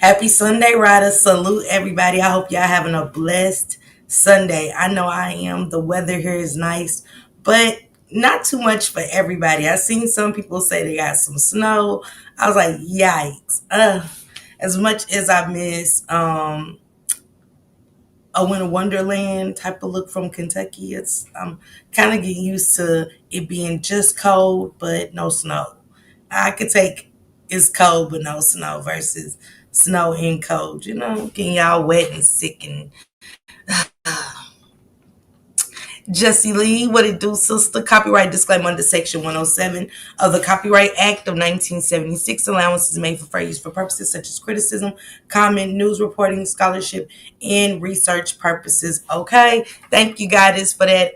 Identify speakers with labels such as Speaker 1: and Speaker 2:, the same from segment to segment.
Speaker 1: Happy Sunday, Ryder. Salute everybody. I hope y'all having a blessed Sunday. I know I am. The weather here is nice, but not too much for everybody. I seen some people say they got some snow. I was like, yikes. As much as I miss a winter wonderland type of look from Kentucky, it's I'm kind of getting used to it being just cold but no snow. I could take it's cold but no snow versus snow and cold. Getting y'all wet and sick and Jesse Lee, what it do, sister? Copyright disclaimer under Section 107 of the Copyright Act of 1976. Allowances made for fair use for purposes such as criticism, comment, news reporting, scholarship, and research purposes. Okay, thank you, guys, for that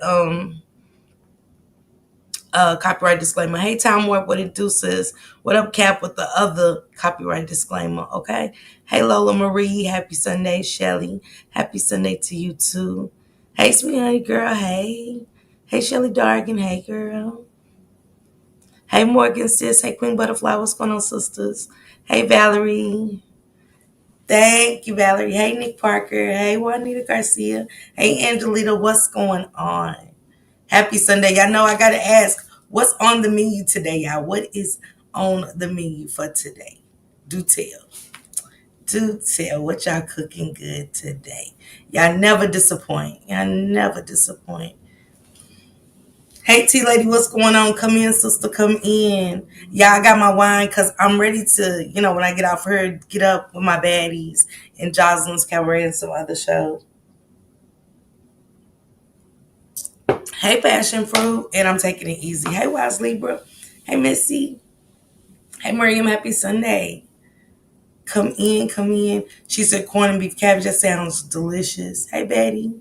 Speaker 1: copyright disclaimer. Hey, Tom Warp, what it do, sis? What up, Cap, with the other copyright disclaimer? Okay. Hey, Lola Marie, happy Sunday. Shelly, happy Sunday to you too. Hey, sweet honey girl. Hey. Hey, Shelly Dargan. Hey, girl. Hey, Morgan, sis. Hey, Queen Butterfly. What's going on, sisters? Hey, Valerie. Thank you, Valerie. Hey, Nick Parker. Hey, Juanita Garcia. Hey, Angelita. What's going on? Happy Sunday. Y'all know I got to ask, what's on the menu today, y'all? What is on the menu for today? Do tell. Do tell what y'all cooking good today. Y'all never disappoint. Y'all never disappoint. Hey, T Lady, what's going on? Come in, sister, come in. Yeah, I got my wine because I'm ready to, when I get off here, get up with my baddies and Jocelyn's Cabaret and some other shows. Hey, Passion Fruit, and I'm taking it easy. Hey, Wise Libra. Hey, Missy. Hey, Miriam, happy Sunday. Come in, come in. She said corn and beef cabbage. That sounds delicious. Hey, Betty.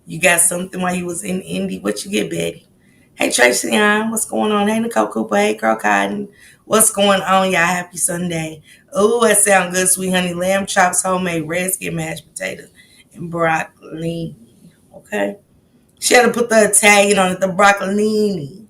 Speaker 1: You got something while you was in Indy. What you get, Betty? Hey, Tracy Ann, what's going on? Hey, Nicole Cooper. Hey, Girl Cotton. What's going on, y'all? Happy Sunday. Oh, that sounds good, sweet honey. Lamb chops, homemade red skin mashed potatoes, and broccoli. Okay. She had to put the Italian on it, the broccolini.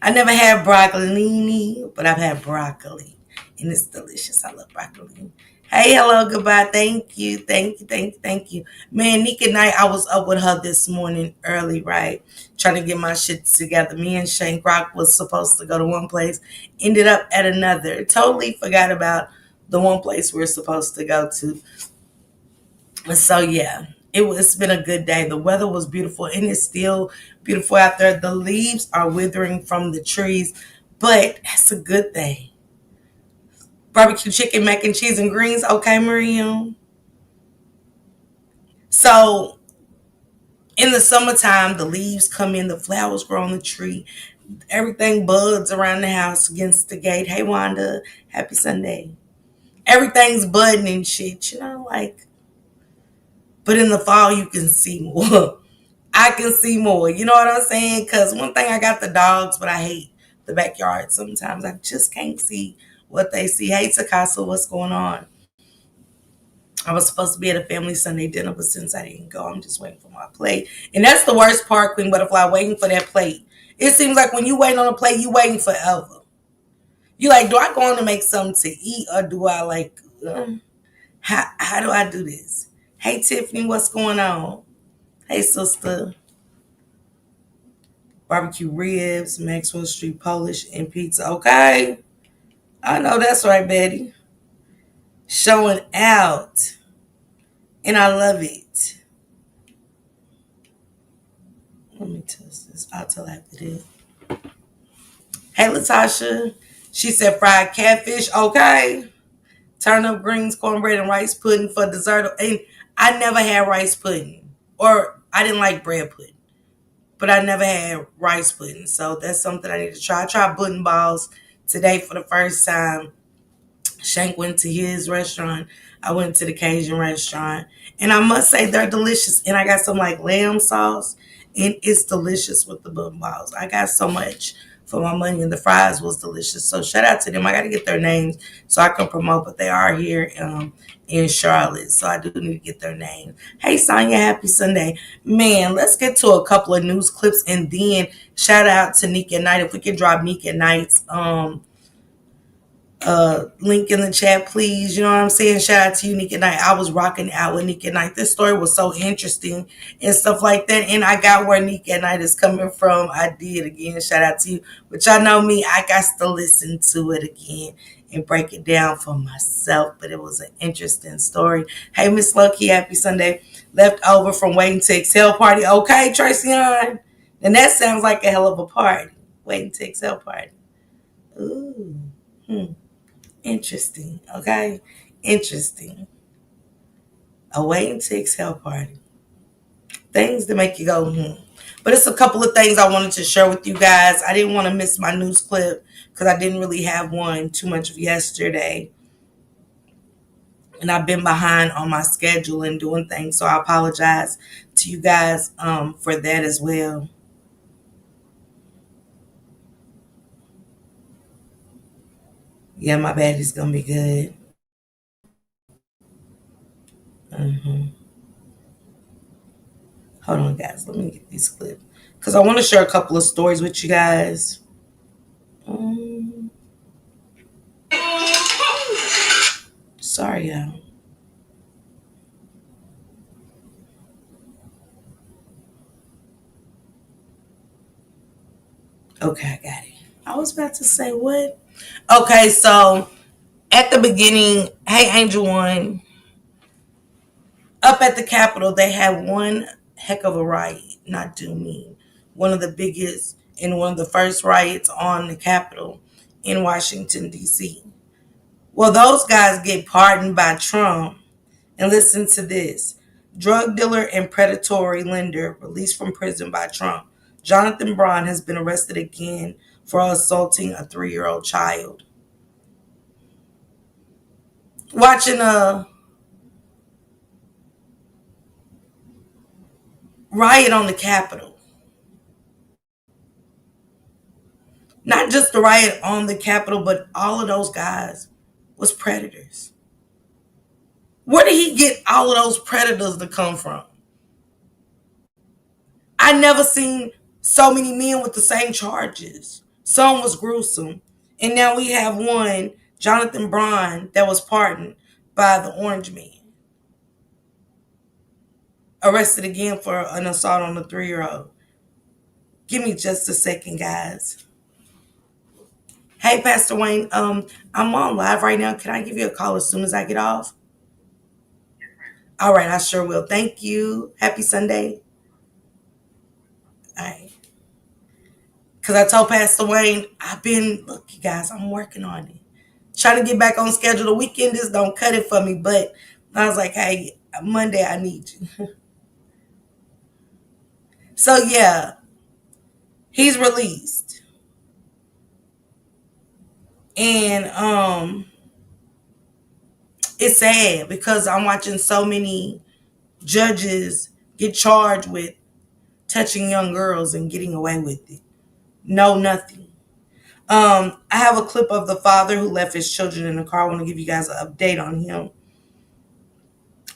Speaker 1: I never had broccolini, but I've had broccoli. And it's delicious. I love broccoli. Hey, hello, goodbye. Thank you. Thank you. Thank you. Thank you. Man, Nika Knight, I was up with her this morning early, right? Trying to get my shit together. Me and Shane Rock was supposed to go to one place, ended up at another. Totally forgot about the one place we're supposed to go to. So yeah, it's been a good day. The weather was beautiful and it's still beautiful out there. The leaves are withering from the trees, but that's a good thing. Barbecue chicken, mac and cheese, and greens. Okay, Miriam. So in the summertime, the leaves come in, the flowers grow on the tree, everything buds around the house against the gate. Hey, Wanda, happy Sunday. Everything's budding and shit, like. But in the fall, you can see more. I can see more. You know what I'm saying? Because one thing, I got the dogs, but I hate the backyard sometimes. I just can't see what they see. Hey, Takasa, what's going on? I was supposed to be at a family Sunday dinner, but since I didn't go, I'm just waiting for my plate. And that's the worst part, Queen Butterfly, waiting for that plate. It seems like when you waiting on a plate, you waiting forever. You like, do I go on to make something to eat or do I how do I do this? Hey, Tiffany, what's going on? Hey, sister. Barbecue ribs, Maxwell Street Polish, and pizza. Okay. I know that's right, Betty. Showing out. And I love it. Let me test this. I'll tell after this. Hey, Latasha. She said fried catfish. Okay. Turnip greens, cornbread, and rice pudding for dessert. And I never had rice pudding. Or I didn't like bread pudding. But I never had rice pudding. So that's something I need to try. I tried pudding balls today for the first time. Shank went to his restaurant. I went to the Cajun restaurant. And I must say they're delicious. And I got some lamb sauce. And it's delicious with the pudding balls. I got so much for my money. And the fries was delicious. So shout out to them. I got to get their names so I can promote. But they are here in Charlotte. So I do need to get their names. Hey, Sonya, happy Sunday. Man, let's get to a couple of news clips. And then shout out to Nika Knight. If we could drop Nika Knight's Link in the chat, please. You know what I'm saying? Shout out to you, Nick at Night. I was rocking out with Nick at Night. This story was so interesting and stuff like that. And I got where Nick at Night is coming from. I did again. Shout out to you. But y'all know me, I got to listen to it again and break it down for myself. But it was an interesting story. Hey, Miss Lucky, happy Sunday. Left over from Waiting to Exhale party. Okay, Tracy on. And that sounds like a hell of a party. Waiting to Exhale party. Ooh. Interesting. Okay. Interesting. A waiting to exhale party. Things that make you go, But it's a couple of things I wanted to share with you guys. I didn't want to miss my news clip because I didn't really have one too much of yesterday. And I've been behind on my schedule and doing things. So I apologize to you guys for that as well. Yeah, my baddie's going to be good. Hold on, guys. Let me get these clips. Because I want to share a couple of stories with you guys. Sorry, y'all. Okay, I got it. I was about to say what? Okay, so at the beginning, hey Angel One, up at the Capitol, they had one heck of a riot. Not do mean one of the biggest and one of the first riots on the Capitol in Washington D.C. Well, those guys get pardoned by Trump, and listen to this: drug dealer and predatory lender released from prison by Trump. Jonathan Braun has been arrested again for assaulting a 3-year-old child. Watching a riot on the Capitol. Not just the riot on the Capitol, but all of those guys was predators. Where did he get all of those predators to come from? I never seen so many men with the same charges. Some was gruesome. And now we have one, Jonathan Braun, that was pardoned by the Orange Man. Arrested again for an assault on a 3-year-old. Give me just a second, guys. Hey, Pastor Wayne, I'm on live right now. Can I give you a call as soon as I get off? All right, I sure will. Thank you. Happy Sunday. All right. Because I told Pastor Wayne, look, you guys, I'm working on it. Trying to get back on schedule. The weekend just don't cut it for me. But I was like, hey, Monday, I need you. So, yeah, he's released. And it's sad because I'm watching so many judges get charged with touching young girls and getting away with it. No, nothing. I have a clip of the father who left his children in the car. I want to give you guys an update on him.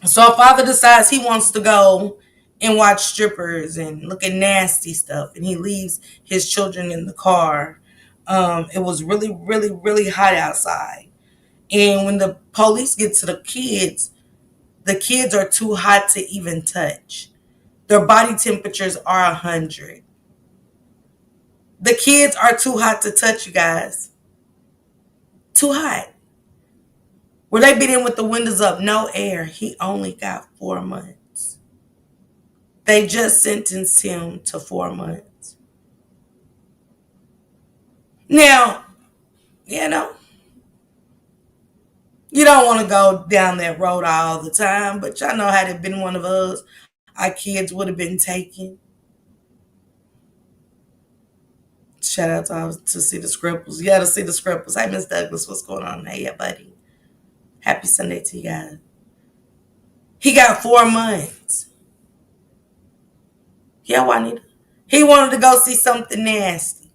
Speaker 1: So a father decides he wants to go and watch strippers and look at nasty stuff, and he leaves his children in the car. It was really, really, really hot outside. And when the police get to the kids are too hot to even touch. Their body temperatures are 100. The kids are too hot to touch, you guys. Too hot. Where they been in with the windows up, no air. He only got 4 months. They just sentenced him to 4 months. Now, you know, you don't want to go down that road all the time, but y'all know had it been one of us, our kids would have been taken. Shout out to see the Scripples. Yeah, to see the Scripples. Hey, Miss Douglas, what's going on? Hey, yeah, buddy. Happy Sunday to you guys. He got 4 months. Yeah, Juanita. He wanted to go see something nasty.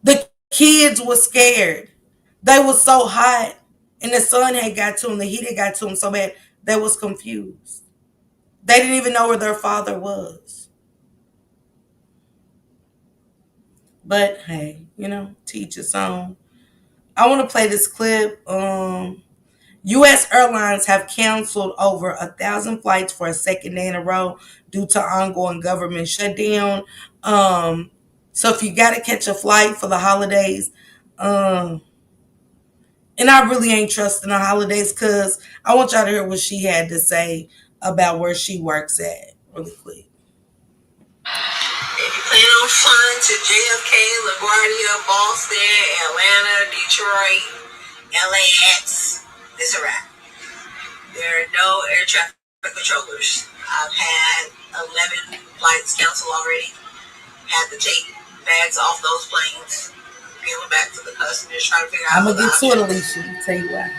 Speaker 1: The kids were scared. They were so hot, and the sun had got to them, the heat had got to them so bad, they was confused. They didn't even know where their father was. But hey, teach his own. I want to play this clip. U.S. airlines have canceled over 1,000 flights for a second day in a row due to ongoing government shutdown. Um, so if you got to catch a flight for the holidays, um, and I really ain't trusting the holidays because I want y'all to hear what she had to say about where she works at really quick.
Speaker 2: If you plan on flying to JFK, LaGuardia, Boston, Atlanta, Detroit, LAX, it's a wrap. There are no air traffic controllers. I've had 11 flights canceled already. Had to take bags off those planes, give them back to the customers, trying to figure out.
Speaker 1: I'm gonna get to it, Alicia. Tell you why.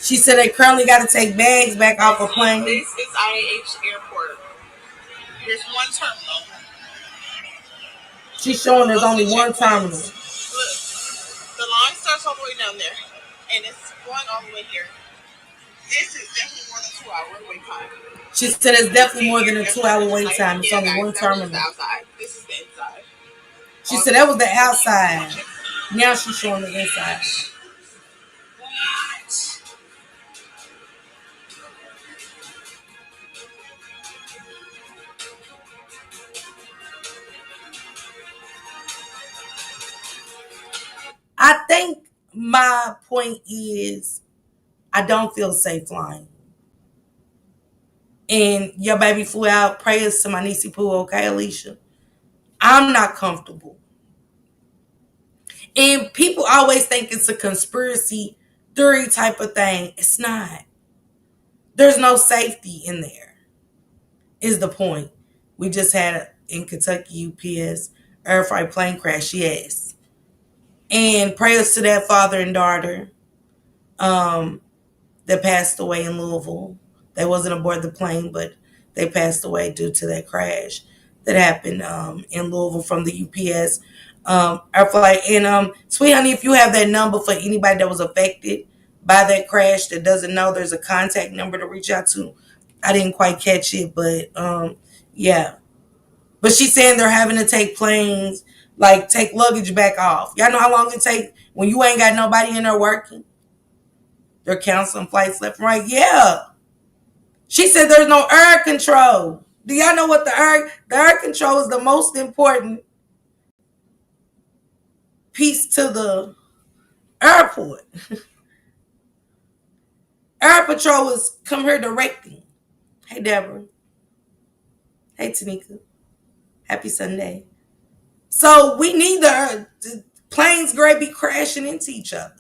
Speaker 1: She said they currently got to take bags back off a plane.
Speaker 2: This is IAH Airport. There's one terminal.
Speaker 1: She's showing there's only one terminal.
Speaker 2: Look, the line starts all the way down there, and it's going all the way here. This is definitely more than 2 hour wait time.
Speaker 1: She said it's definitely more than a 2 hour wait time. It's only one terminal.
Speaker 2: The outside. This is the inside.
Speaker 1: She said that was the outside. Now she's showing the inside. I think my point is I don't feel safe flying. And your baby flew out. Prayers to my niecey Pooh, okay, Alicia? I'm not comfortable. And people always think it's a conspiracy theory type of thing. It's not. There's no safety in there, is the point. We just had in Kentucky UPS air freight plane crash, yes. And prayers to that father and daughter that passed away in Louisville. They wasn't aboard the plane, but they passed away due to that crash that happened in Louisville from the UPS air flight. And sweet honey, if you have that number for anybody that was affected by that crash that doesn't know, there's a contact number to reach out to. I didn't quite catch it, but yeah. But she's saying they're having to take planes, like take luggage back off. Y'all know how long it takes when you ain't got nobody in there working? They're canceling flights left and right. Yeah. She said there's no air control. Do y'all know what the air control is the most important piece to the airport. Air Patrol is come here directing. Hey, Deborah. Hey, Tanika. Happy Sunday. So we need the planes great be crashing into each other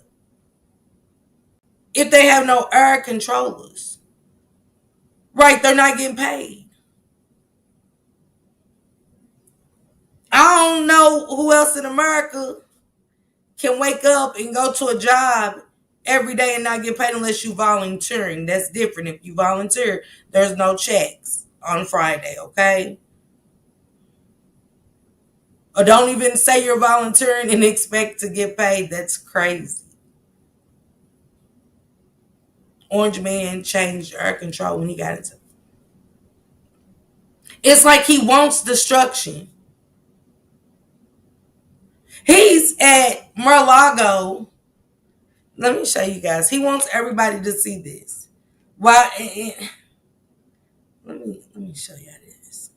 Speaker 1: if they have no air controllers. Right, they're not getting paid. I don't know who else in America can wake up and go to a job every day and not get paid unless you volunteering. That's different. If you volunteer, there's no checks on Friday, okay? Or don't even say you're volunteering and expect to get paid. That's crazy. Orange Man changed air control when he got into it. It's like he wants destruction. He's at Mar-a-Lago. Let me show you guys. He wants everybody to see this. Why? Let me show you this.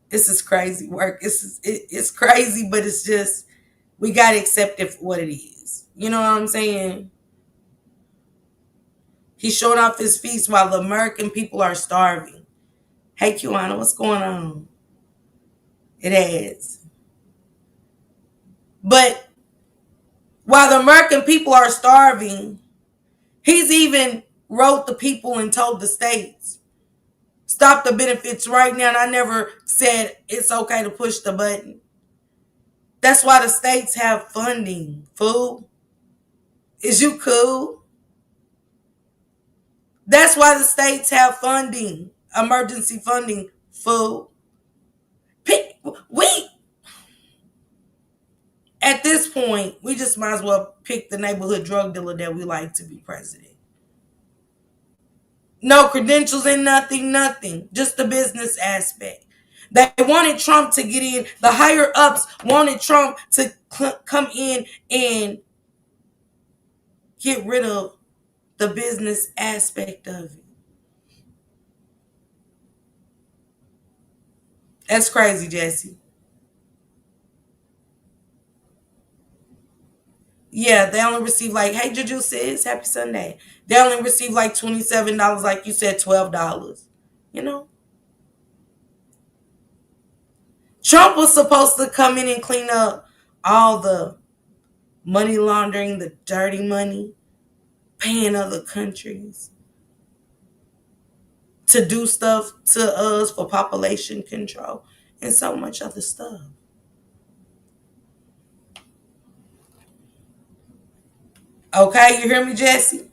Speaker 1: This is crazy work. It's crazy, but it's just we gotta accept it for what it is. You know what I'm saying? He's showing off his feast while the American people are starving. Hey, Kiwana, what's going on? It has. But while the American people are starving, he's even wrote the people and told the states, stop the benefits right now. And I never said it's okay to push the button. That's why the states have funding, fool. Is you cool? That's why the states have funding, emergency funding, fool. At this point, we just might as well pick the neighborhood drug dealer that we like to be president. No credentials and nothing. Just the business aspect. They wanted Trump to get in. The higher ups wanted Trump to come in and get rid of the business aspect of it. That's crazy, Jesse. Yeah, they only receive like, hey, Juju says, happy Sunday. They only receive like $27, like you said, $12. You know? Trump was supposed to come in and clean up all the money laundering, the dirty money, paying other countries to do stuff to us for population control and so much other stuff. Okay, you hear me, Jesse?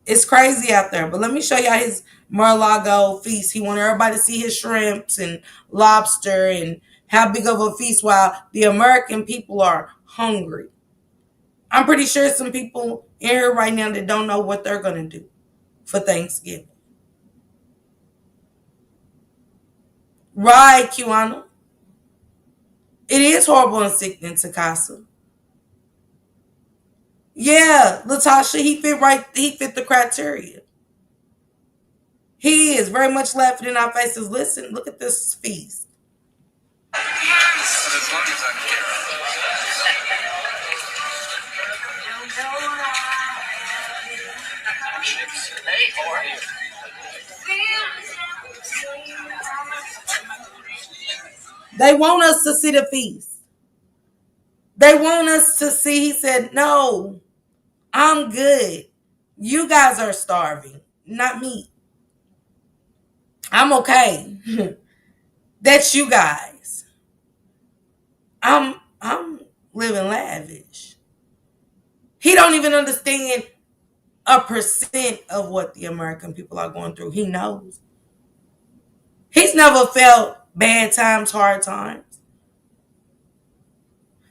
Speaker 1: It's crazy out there. But let me show y'all his Mar-a-Lago feast. He wanted everybody to see his shrimps and lobster and how big of a feast while the American people are hungry. I'm pretty sure some people in here right now that don't know what they're going to do for Thanksgiving. Right, Kiwana? It is horrible and sickening, Takasa. Yeah, Latasha, he fit the criteria. He is very much laughing in our faces. Listen, look at this feast. They want us to see the feast. They want us to see. He said, no, I'm good. You guys are starving, not me. I'm okay. That's you guys. I'm living lavish. He don't even understand a percent of what the American people are going through. He knows. He's never felt bad times, hard times.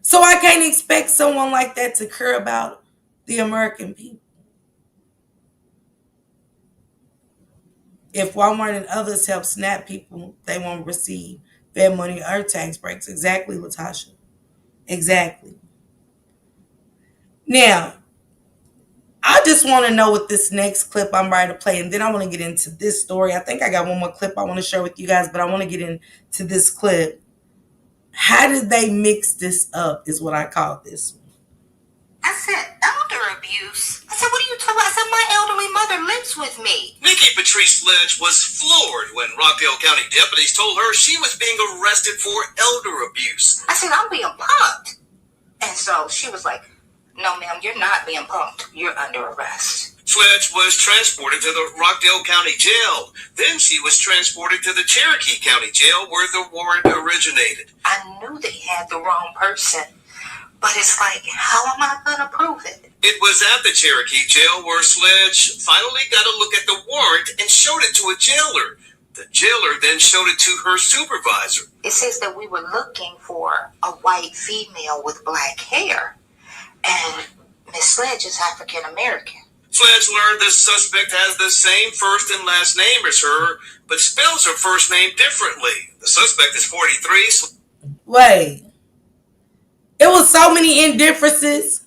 Speaker 1: So I can't expect someone like that to care about the American people. If Walmart and others help SNAP people, they won't receive Fed money or tax breaks. Exactly, Latasha. Exactly. Now, I just want to know what this next clip I'm about to play, and then I want to get into this story. I think I got one more clip I want to share with you guys, but I want to get into this clip. How did they mix this up is what I call this.
Speaker 2: I said, elder abuse. I said, what are you talking about? I said, my elderly mother lives with me.
Speaker 3: Nikki Patrice Sledge was floored when Rockdale County deputies told her she was being arrested for elder abuse.
Speaker 2: I said, I'm being punked. And so she was like, no, ma'am, you're not being punked. You're under arrest.
Speaker 3: Sledge was transported to the Rockdale County Jail. Then she was transported to the Cherokee County Jail where the warrant originated.
Speaker 2: I knew they had the wrong person. But it's like, how am I going to prove it?
Speaker 3: It was at the Cherokee Jail where Sledge finally got a look at the warrant and showed it to a jailer. The jailer then showed it to her supervisor.
Speaker 2: It says that we were looking for a white female with black hair. And Miss Sledge is African American.
Speaker 3: Sledge learned the suspect has the same first and last name as her, but spells her first name differently. The suspect is 43.
Speaker 1: Wait. It was so many indifferences.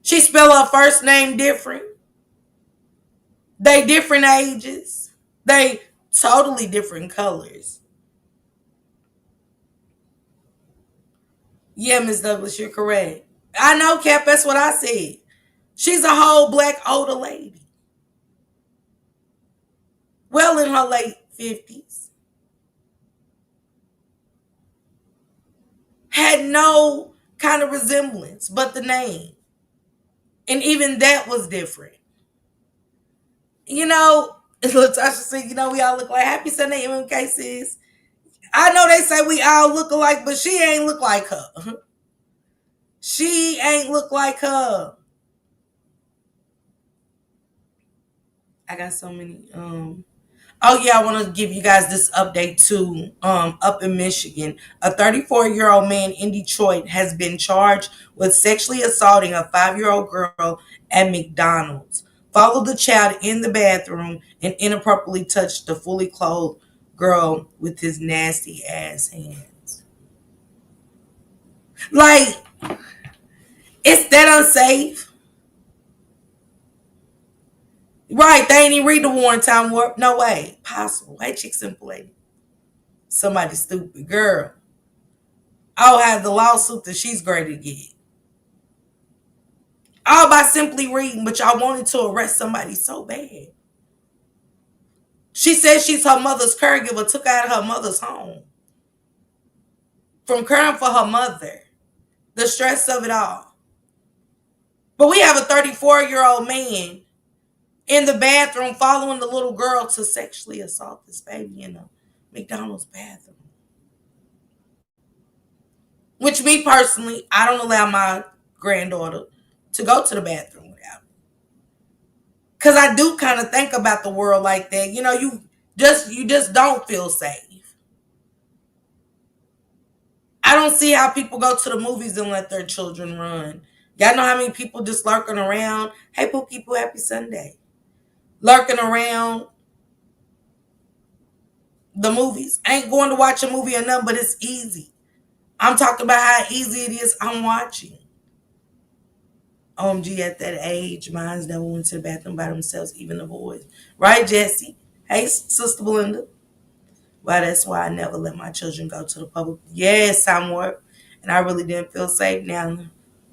Speaker 1: She spelled her first name different. They different ages. They totally different colors. Yeah, Miss Douglas, you're correct. I know, Cap, that's what I said. She's a whole black older lady. Well in her late 50s. Had no kind of resemblance but the name. And even that was different. You know, Latasha said, we all look like Happy Sunday, MMK sis. I know they say we all look alike, but she ain't look like her. She ain't look like her. I got so many. Oh yeah, I want to give you guys this update too. Up in Michigan, a 34-year-old man in Detroit has been charged with sexually assaulting a 5-year-old girl at McDonald's. Followed the child in the bathroom and inappropriately touched the fully clothed girl with his nasty ass hands. Like, it's that unsafe. Right, they ain't even read the warrant. Time warp. No way. Possible. Hey, chick simple lady. Somebody stupid. Girl. I'll have the lawsuit that she's great to get. All by simply reading, but y'all wanted to arrest somebody so bad. She said she's her mother's caregiver, took her out of her mother's home. From caring for her mother. The stress of it all. But we have a 34-year-old man in the bathroom following the little girl to sexually assault this baby in a McDonald's bathroom. Which, me personally, I don't allow my granddaughter to go to the bathroom without. Because I do kind of think about the world like that. You know, you just don't feel safe. I don't see how people go to the movies and let their children run. Y'all know how many people just lurking around? Hey, Pookie Poo, happy Sunday. Lurking around the movies. I ain't going to watch a movie or nothing, but it's easy. I'm talking about how easy it is. I'm watching. OMG, at that age, mines never went to the bathroom by themselves, even the boys. Right, Jesse? Hey, Sister Belinda. Well, that's why I never let my children go to the public. Yes, I'm work. And I really didn't feel safe now.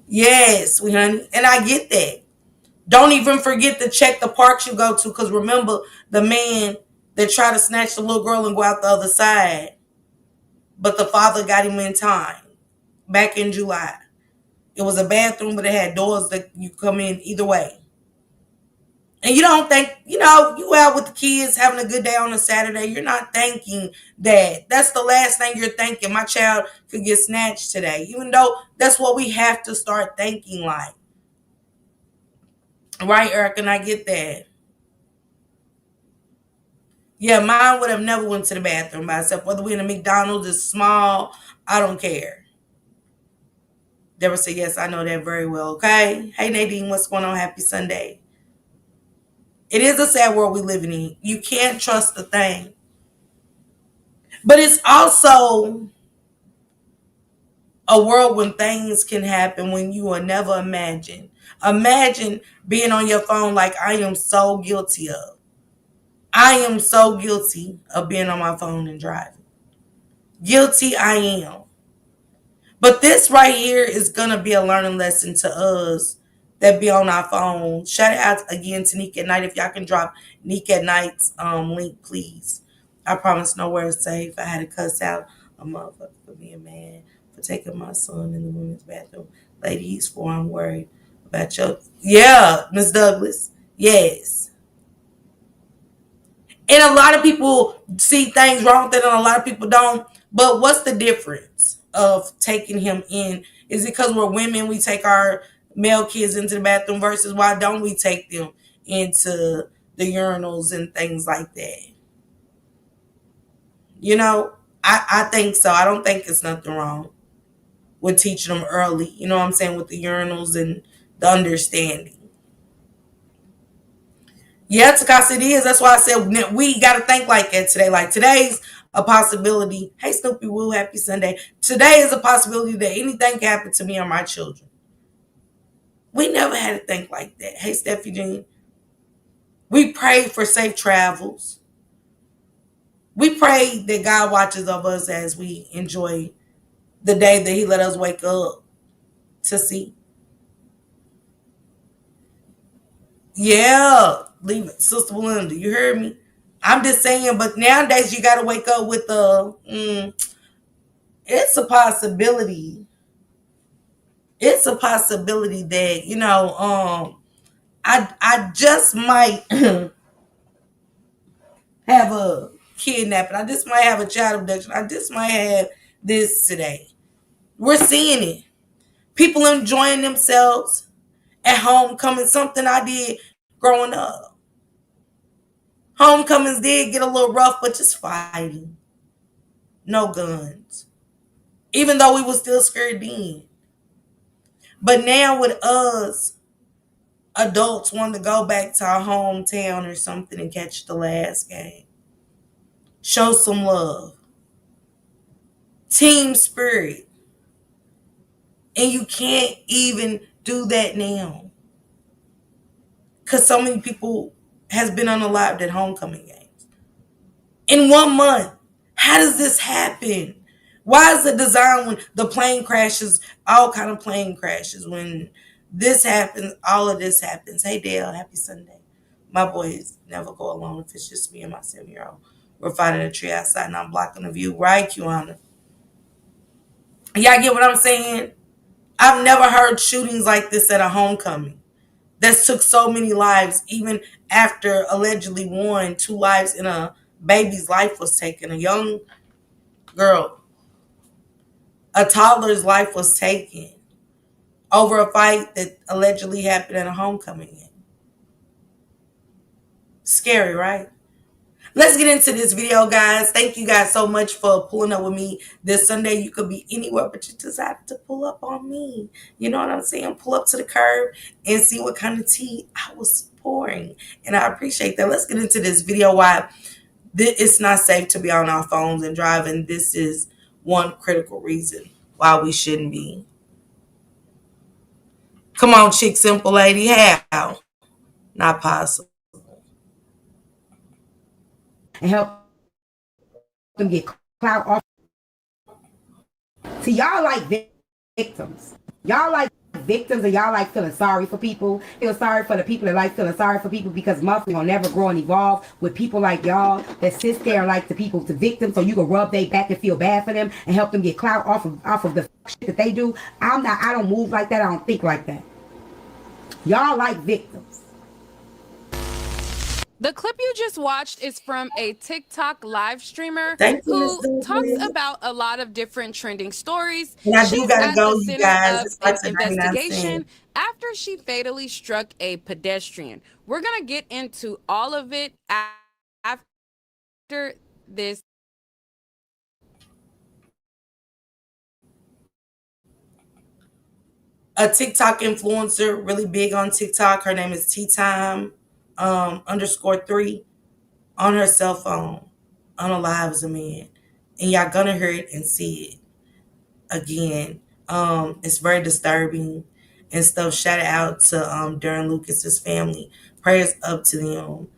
Speaker 1: Yes, we honey. And I get that. Don't even forget to check the parks you go to, because remember the man that tried to snatch the little girl and go out the other side. But the father got him in time. Back in July. It was a bathroom, but it had doors that you come in either way. And you don't think, you out with the kids having a good day on a Saturday, you're not thinking that. That's the last thing you're thinking. My child could get snatched today. Even though that's what we have to start thinking like. Right, Eric? And I get that. Yeah, mine would have never went to the bathroom by itself. Whether we're in a McDonald's is small, I don't care. Deborah said, yes, I know that very well. Okay. Hey, Nadine, what's going on? Happy Sunday. It is a sad world we live in. You can't trust a thing. But it's also a world when things can happen when you will never imagine. Imagine being on your phone like I am so guilty of. I am so guilty of being on my phone and driving. Guilty I am. But this right here is going to be a learning lesson to us that be on our phone. Shout out again to Nick at Night. If y'all can drop Nick at Night's link, please. I promise nowhere is safe. I had to cuss out a motherfucker for being mad for taking my son in the women's bathroom. Lady, he's 4. I'm worried about your... Yeah, Miss Douglas. Yes. And a lot of people see things wrong with it and a lot of people don't. But what's the difference of taking him in? Is it because we're women, we take our male kids into the bathroom versus why don't we take them into the urinals and things like that? I think so. I don't think it's nothing wrong with teaching them early. You know what I'm saying? With the urinals and the understanding. Yeah, Takasa, it is. That's why I said we got to think like that today. Like today's a possibility. Hey, Snoopy Woo, happy Sunday. Today is a possibility that anything can happen to me or my children. We never had to think like that. Hey, Steffi Jean. We prayed for safe travels. We prayed that God watches over us as we enjoy the day that He let us wake up to see. Yeah, leave it, Sister Belinda. You heard me? I'm just saying, but nowadays you got to wake up with it's a possibility. It's a possibility that, I just might have a kidnapping. I just might have a child abduction. I just might have this today. We're seeing it. People enjoying themselves at homecoming, something I did growing up. Homecomings did get a little rough, but just fighting. No guns. Even though we were still scared then. But now with us, adults want to go back to our hometown or something and catch the last game. Show some love. Team spirit. And you can't even do that now. Because so many people has been unalived at homecoming games. In 1 month. How does this happen? Why is it designed when the plane crashes, all kind of plane crashes? When this happens, all of this happens. Hey Dale, happy Sunday. My boys never go alone if it's just me and my 7-year-old. We're finding a tree outside and I'm blocking the view. Right, Kiwana? Y'all get what I'm saying? I've never heard shootings like this at a homecoming that took so many lives, even after allegedly one, 2 lives in a baby's life was taken. A young girl, a toddler's life was taken over a fight that allegedly happened at a homecoming game. Scary, right? Let's get into this video, guys. Thank you guys so much for pulling up with me this Sunday. You could be anywhere, but you decided to pull up on me. You know what I'm saying? Pull up to the curb and see what kind of tea I was pouring. And I appreciate that. Let's get into this video. Why it's not safe to be on our phones and driving. This is one critical reason why we shouldn't be. Come on, chick, simple lady. How? Not possible.
Speaker 2: And help them get clout off. See, y'all like victims. Y'all like victims and y'all like feeling sorry for people. Feel sorry for the people that like feeling sorry for people because motherfuckers will never grow and evolve with people like y'all that sits there and like the people to victims so you can rub their back and feel bad for them and help them get clout off of the shit that they do. I don't move like that. I don't think like that. Y'all like victims.
Speaker 4: The clip you just watched is from a TikTok live streamer
Speaker 1: Thank you, Miss
Speaker 4: who talks
Speaker 1: Dooley.
Speaker 4: about a lot of different trending stories.
Speaker 1: And I do
Speaker 4: She's
Speaker 1: gotta
Speaker 4: at
Speaker 1: go,
Speaker 4: the
Speaker 1: you
Speaker 4: center
Speaker 1: guys.
Speaker 4: of
Speaker 1: It's
Speaker 4: an
Speaker 1: like 99
Speaker 4: investigation
Speaker 1: cents.
Speaker 4: after she fatally struck a pedestrian. We're going to get into all of it after this.
Speaker 1: A TikTok influencer, really big on TikTok. Her name is Tea Time _3 on her cell phone, unalives a man. And y'all gonna hear it and see it again. It's very disturbing and stuff. Shout out to Darren Lucas's family. Prayers up to them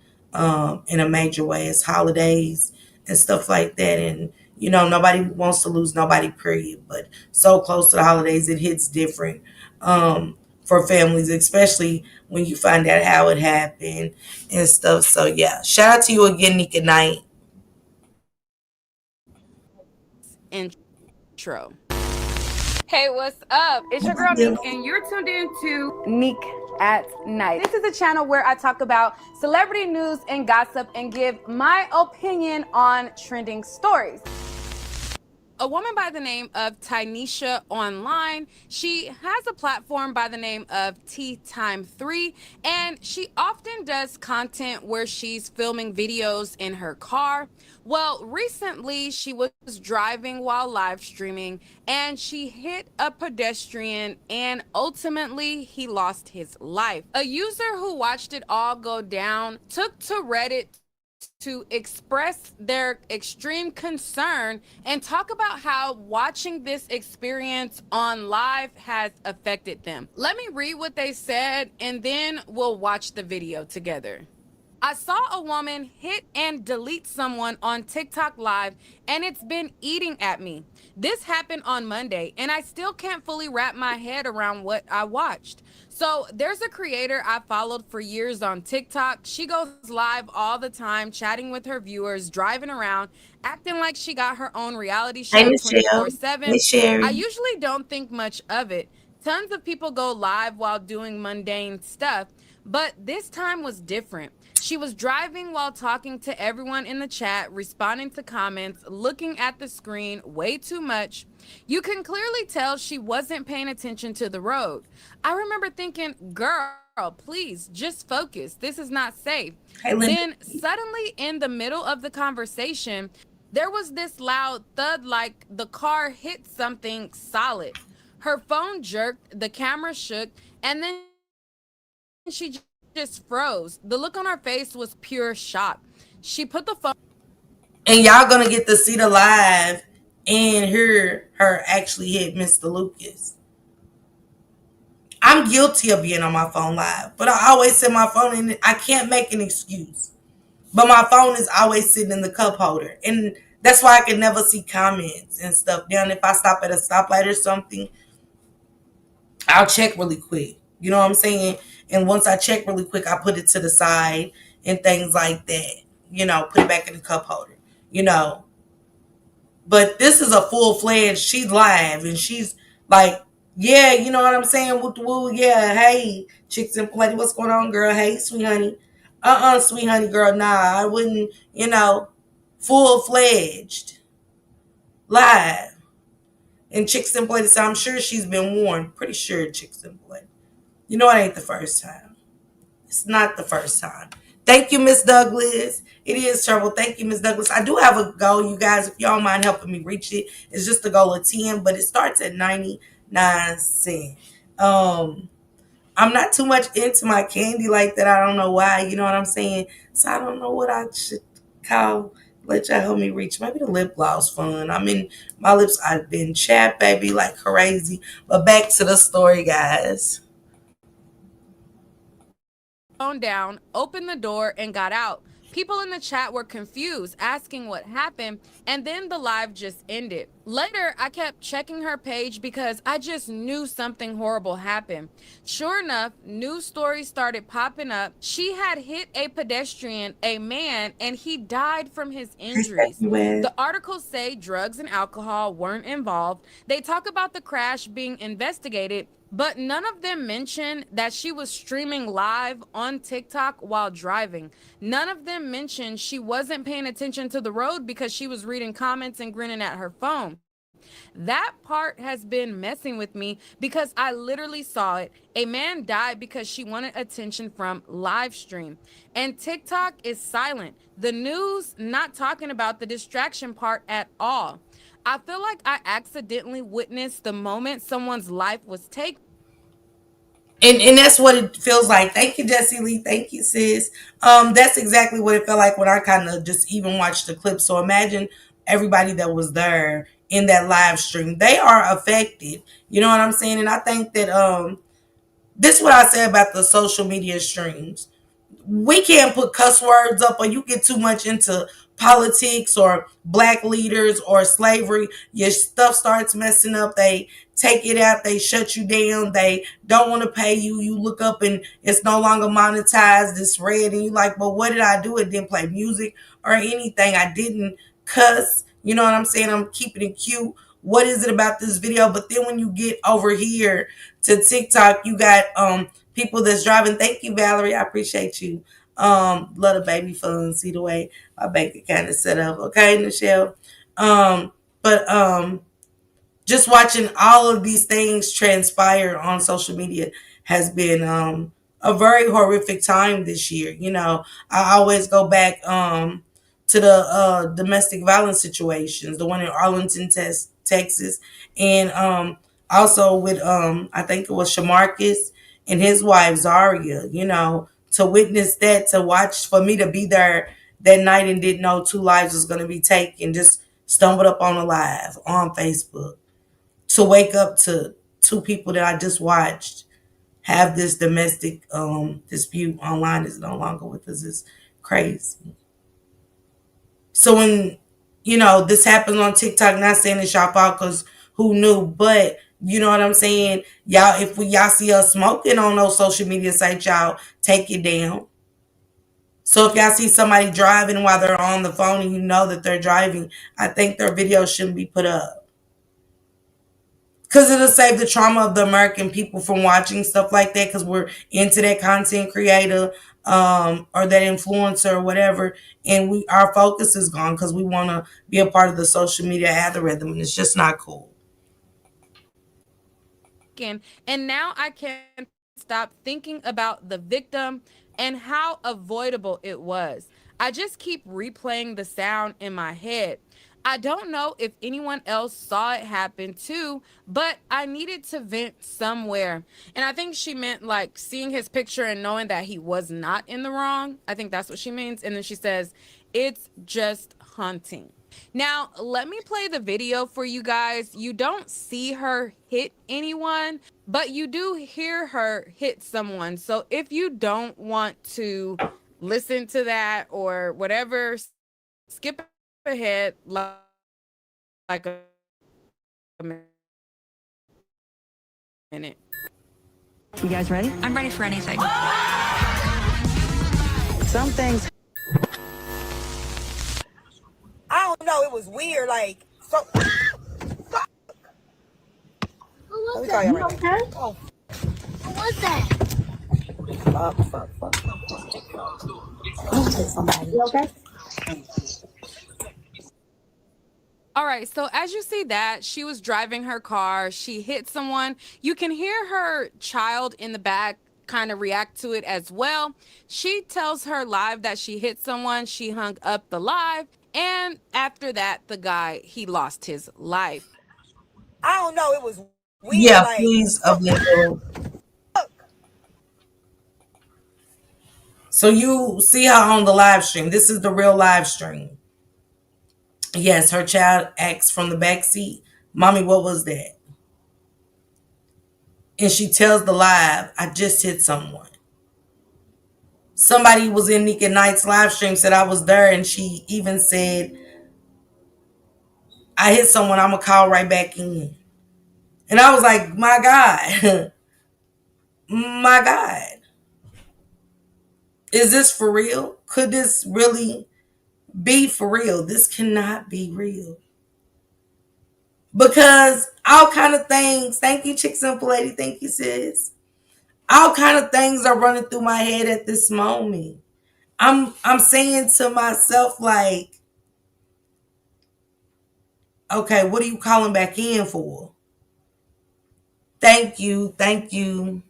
Speaker 1: in a major way. It's holidays and stuff like that, and you know nobody wants to lose nobody. Period. But so close to the holidays, it hits different for families, especially when you find out how it happened and stuff. So yeah, shout out to you again, Nika Knight.
Speaker 4: Intro. Hey, what's up? It's your girl Neek, and you're tuned in to Neek at Night. This is a channel where I talk about celebrity news and gossip and give my opinion on trending stories. A woman by the name of Tynesha Online, she has a platform by the name of Tea Time 3, and she often does content where she's filming videos in her car. Well, recently she was driving while live streaming and she hit a pedestrian and ultimately he lost his life. A user who watched it all go down took to Reddit to express their extreme concern and talk about how watching this experience on live has affected them. Let me read what they said and then we'll watch the video together. I saw a woman hit and delete someone on TikTok Live, and it's been eating at me. This happened on Monday, and I still can't fully wrap my head around what I watched. So there's a creator I followed for years on TikTok. She goes live all the time, chatting with her viewers, driving around, acting like she got her own reality
Speaker 1: Hey
Speaker 4: show
Speaker 1: Michelle.
Speaker 4: 24/7.
Speaker 1: Hey
Speaker 4: I
Speaker 1: Sherry.
Speaker 4: usually don't think much of it. Tons of people go live while doing mundane stuff, but this time was different. She was driving while talking to everyone in the chat, responding to comments, looking at the screen way too much. You can clearly tell she wasn't paying attention to the road. I remember thinking, girl, please just focus. This is not safe.
Speaker 1: Hey Linda.
Speaker 4: Then suddenly in the middle of the conversation, there was this loud thud like the car hit something solid. Her phone jerked, the camera shook, and then she just froze. The look on her face was pure shock. She put the phone
Speaker 1: And y'all gonna get to see the live and hear her actually hit Mr. Lucas. I'm guilty of being on my phone live, but I always set my phone in. I can't make an excuse. But my phone is always sitting in the cup holder. And that's why I can never see comments and stuff. Then if I stop at a stoplight or something, I'll check really quick. You know what I'm saying? And once I check really quick, I put it to the side and things like that. Put it back in the cup holder. You know. But this is a full fledged. She's live and she's like, yeah, you know what I'm saying? Woo, woo, yeah. Hey, chicks and plenty. What's going on, girl? Hey, sweet honey. Sweet honey, girl. Nah, I wouldn't. Full fledged live. And chicks and plenty. So I'm sure she's been warned. Pretty sure chicks and plenty. You know it ain't the first time. It's not the first time. Thank you, Miss Douglas. It is trouble. Thank you, Miss Douglas. I do have a goal, you guys. If y'all mind helping me reach it, it's just a goal of 10, but it starts at 99 cents. I'm not too much into my candy like that. I don't know why. You know what I'm saying? So I don't know what I should call. Let y'all help me reach. Maybe the lip gloss fun. I mean, my lips, I've been chapped, baby, like crazy. But back to the story, guys.
Speaker 4: Phone down, opened the door, and got out. People in the chat were confused, asking what happened, and then the live just ended. Later, I kept checking her page because I just knew something horrible happened. Sure enough, news stories started popping up. She had hit a pedestrian, a man, and he died from his injuries. The articles say drugs and alcohol weren't involved. They talk about the crash being investigated, but none of them mention that she was streaming live on TikTok while driving. None of them mention she wasn't paying attention to the road because she was reading comments and grinning at her phone. That part has been messing with me because I literally saw it. A man died because she wanted attention from live stream. And TikTok is silent. The news not talking about the distraction part at all. I feel like I accidentally witnessed the moment someone's life was taken.
Speaker 1: And that's what it feels like. Thank you, Jessie Lee. Thank you, sis. That's exactly what it felt like when I kind of just even watched the clip. So imagine everybody that was there in that live stream. They are affected. You know what I'm saying? And I think that this is what I say about the social media streams. We can't put cuss words up, or you get too much into politics or black leaders or slavery, your stuff starts messing up. They take it out, they shut you down, they don't want to pay you. You look up and it's no longer monetized, it's red, and you like, but what did I do? It didn't play music or anything. I didn't cuss. You know what I'm saying? I'm keeping it cute. What is it about this video? But then when you get over here to TikTok, you got people that's driving. Thank you, Valerie. I appreciate you. Love the baby fun. See the way my bank account is set up. Okay, Michelle. But just watching all of these things transpire on social media has been a very horrific time this year. I always go back to the domestic violence situations, the one in Arlington, Texas, and also with I think it was Shamarcus and his wife Zaria. To witness that, to watch, for me to be there that night and didn't know two lives was going to be taken, just stumbled up on a live on Facebook, to wake up to two people that I just watched have this domestic dispute online is no longer with us is crazy. So when this happens on TikTok, not saying it's y'all fault because who knew, but you know what I'm saying, y'all. If y'all see us smoking on those social media sites, y'all take it down. So if y'all see somebody driving while they're on the phone and you know that they're driving, I think their video shouldn't be put up. Because it'll save the trauma of the American people from watching stuff like that, because we're into that content creator or that influencer or whatever. And our focus is gone because we want to be a part of the social media algorithm. And it's just not cool.
Speaker 4: And now I can't stop thinking about the victim and how avoidable it was. I just keep replaying the sound in my head. I don't know if anyone else saw it happen too, but I needed to vent somewhere. And I think she meant like seeing his picture and knowing that he was not in the wrong. I think that's what she means. And then she says, it's just haunting. Now, let me play the video for you guys. You don't see her hit anyone, but you do hear her hit someone. So if you don't want to listen to that or whatever, skip ahead like a minute.
Speaker 5: You guys ready?
Speaker 6: I'm ready for anything.
Speaker 5: Some things.
Speaker 2: I don't know. It was weird. Like, so.
Speaker 7: Who was
Speaker 2: Let me
Speaker 7: that?
Speaker 2: call you
Speaker 7: You
Speaker 2: right
Speaker 7: okay?
Speaker 2: now. Oh,
Speaker 7: Who was that?
Speaker 2: fuck. I'll take somebody.
Speaker 7: You okay?
Speaker 4: All right, so as you see that, she was driving her car, she hit someone. You can hear her child in the back kind of react to it as well. She tells her live that she hit someone, she hung up the live, and after that, the guy, he lost his life.
Speaker 2: I don't know. It was weird.
Speaker 1: Yeah,
Speaker 2: Like,
Speaker 1: please,
Speaker 2: so.
Speaker 1: So you see her on the live stream. This is the real live stream. Yes, her child asks from the back seat, "Mommy, what was that?" And she tells the live, "I just hit someone." Somebody was in Nika Knight's live stream, said I was there, and she even said, "I hit someone, I'm gonna call right back in." And I was like, my God, my God, is this for real? Could this really be for real? This cannot be real. Because all kind of things, thank you, Chick Simple Lady, thank you, sis. All kind of things are running through my head at this moment. I'm saying to myself, like, okay, what are you calling back in for? Thank you, thank you.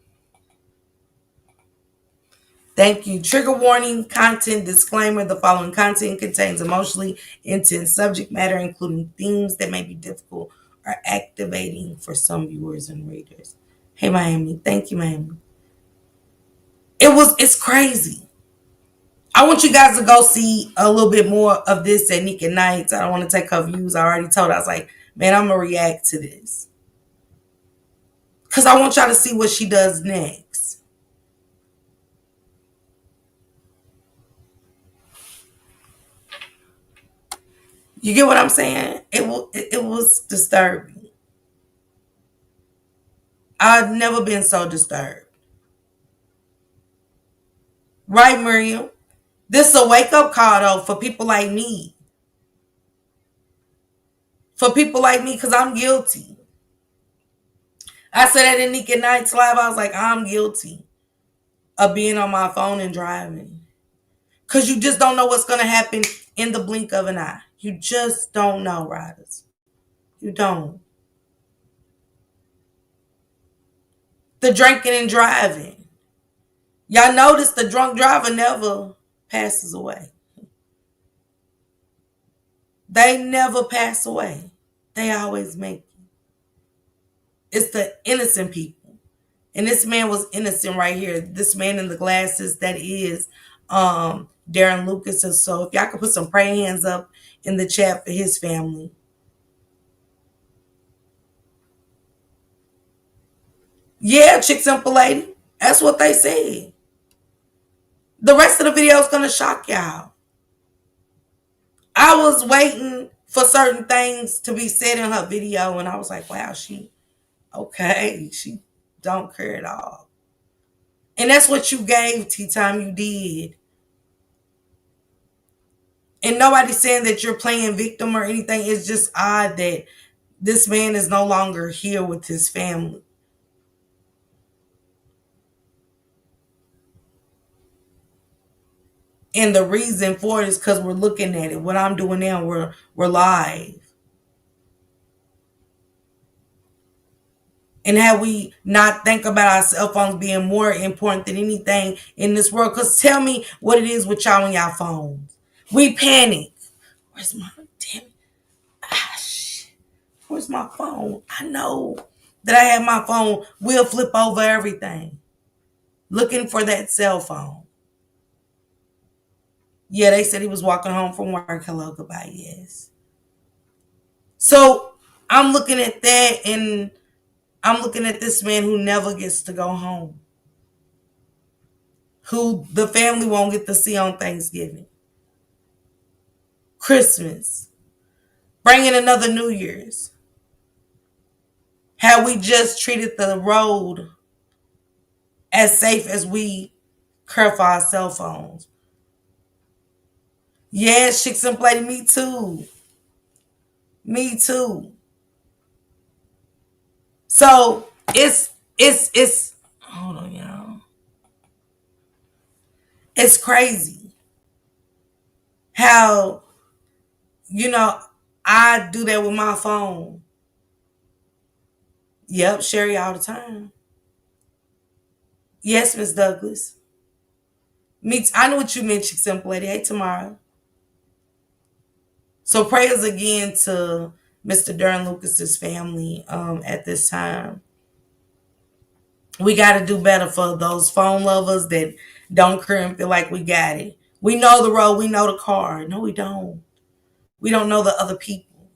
Speaker 1: Thank you. Trigger warning, content disclaimer. The following content contains emotionally intense subject matter, including themes that may be difficult or activating for some viewers and readers. Hey, Miami. Thank you, Miami. It's crazy. I want you guys to go see a little bit more of this at Nika Nights. I don't want to take her views. I already told her, I was like, man, I'm going to react to this. Because I want y'all to see what she does next. You get what I'm saying? It was disturbing. I've never been so disturbed. Right, Miriam? This is a wake-up call, though, for people like me. For people like me, because I'm guilty. I said that in Nika Night's live. I was like, I'm guilty of being on my phone and driving. Because you just don't know what's going to happen in the blink of an eye. You just don't know, riders. You don't. The drinking and driving. Y'all notice the drunk driver never passes away. They never pass away. They always make it. It's the innocent people. And this man was innocent right here. This man in the glasses, that is Darren Lucas. And so if y'all could put some praying hands up in the chat for his family. Yeah, Chick Simple Lady. That's what they said. The rest of the video is going to shock y'all. I was waiting for certain things to be said in her video, and I was like, wow, she don't care at all. And that's what you gave, T-Time, you did. And nobody's saying that you're playing victim or anything. It's just odd that this man is no longer here with his family. And the reason for it is because we're looking at it. What I'm doing now, we're live. And how we not think about our cell phones being more important than anything in this world? Because tell me what it is with y'all and y'all phones. We panic. Where's my damn it? Where's my phone? I know that I have my phone. We'll flip over everything looking for that cell phone. Yeah, they said he was walking home from work. Hello, goodbye. Yes. So I'm looking at that, and I'm looking at this man who never gets to go home, who the family won't get to see on Thanksgiving, Christmas, bringing another New Year's. Had we just treated the road as safe as we care for our cell phones? Yes, chicks and play. Me too. Me too. So it's hold on, y'all. It's crazy how, you know, I do that with my phone. Yep, Sherry all the time. Yes, Miss Douglas. I know what you meant, chicks and play. Hey, tomorrow. So prayers again to Mr. Darren Lucas's family at this time. We got to do better for those phone lovers that don't care and feel like we got it. We know the road, we know the car. No, we don't. We don't know the other people.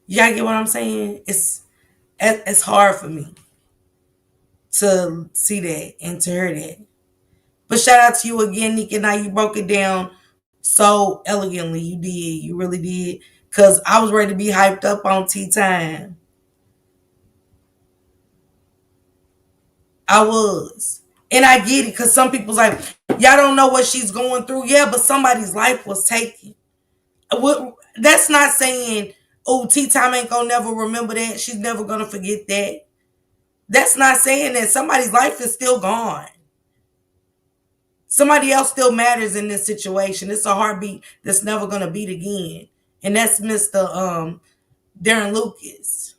Speaker 1: Y'all get what I'm saying? It's hard for me to see that and to hear that. But shout out to you again, Nika. Now you broke it down so elegantly. You did. You really did. Because I was ready to be hyped up on tea time. I was. And I get it, because some people's like, y'all don't know what she's going through. Yeah, but somebody's life was taken. That's not saying, oh, tea time ain't gonna never remember that. She's never gonna forget that. That's not saying that. Somebody's life is still gone. Somebody else still matters in this situation. It's a heartbeat that's never gonna beat again. And that's Mr. Darren Lucas.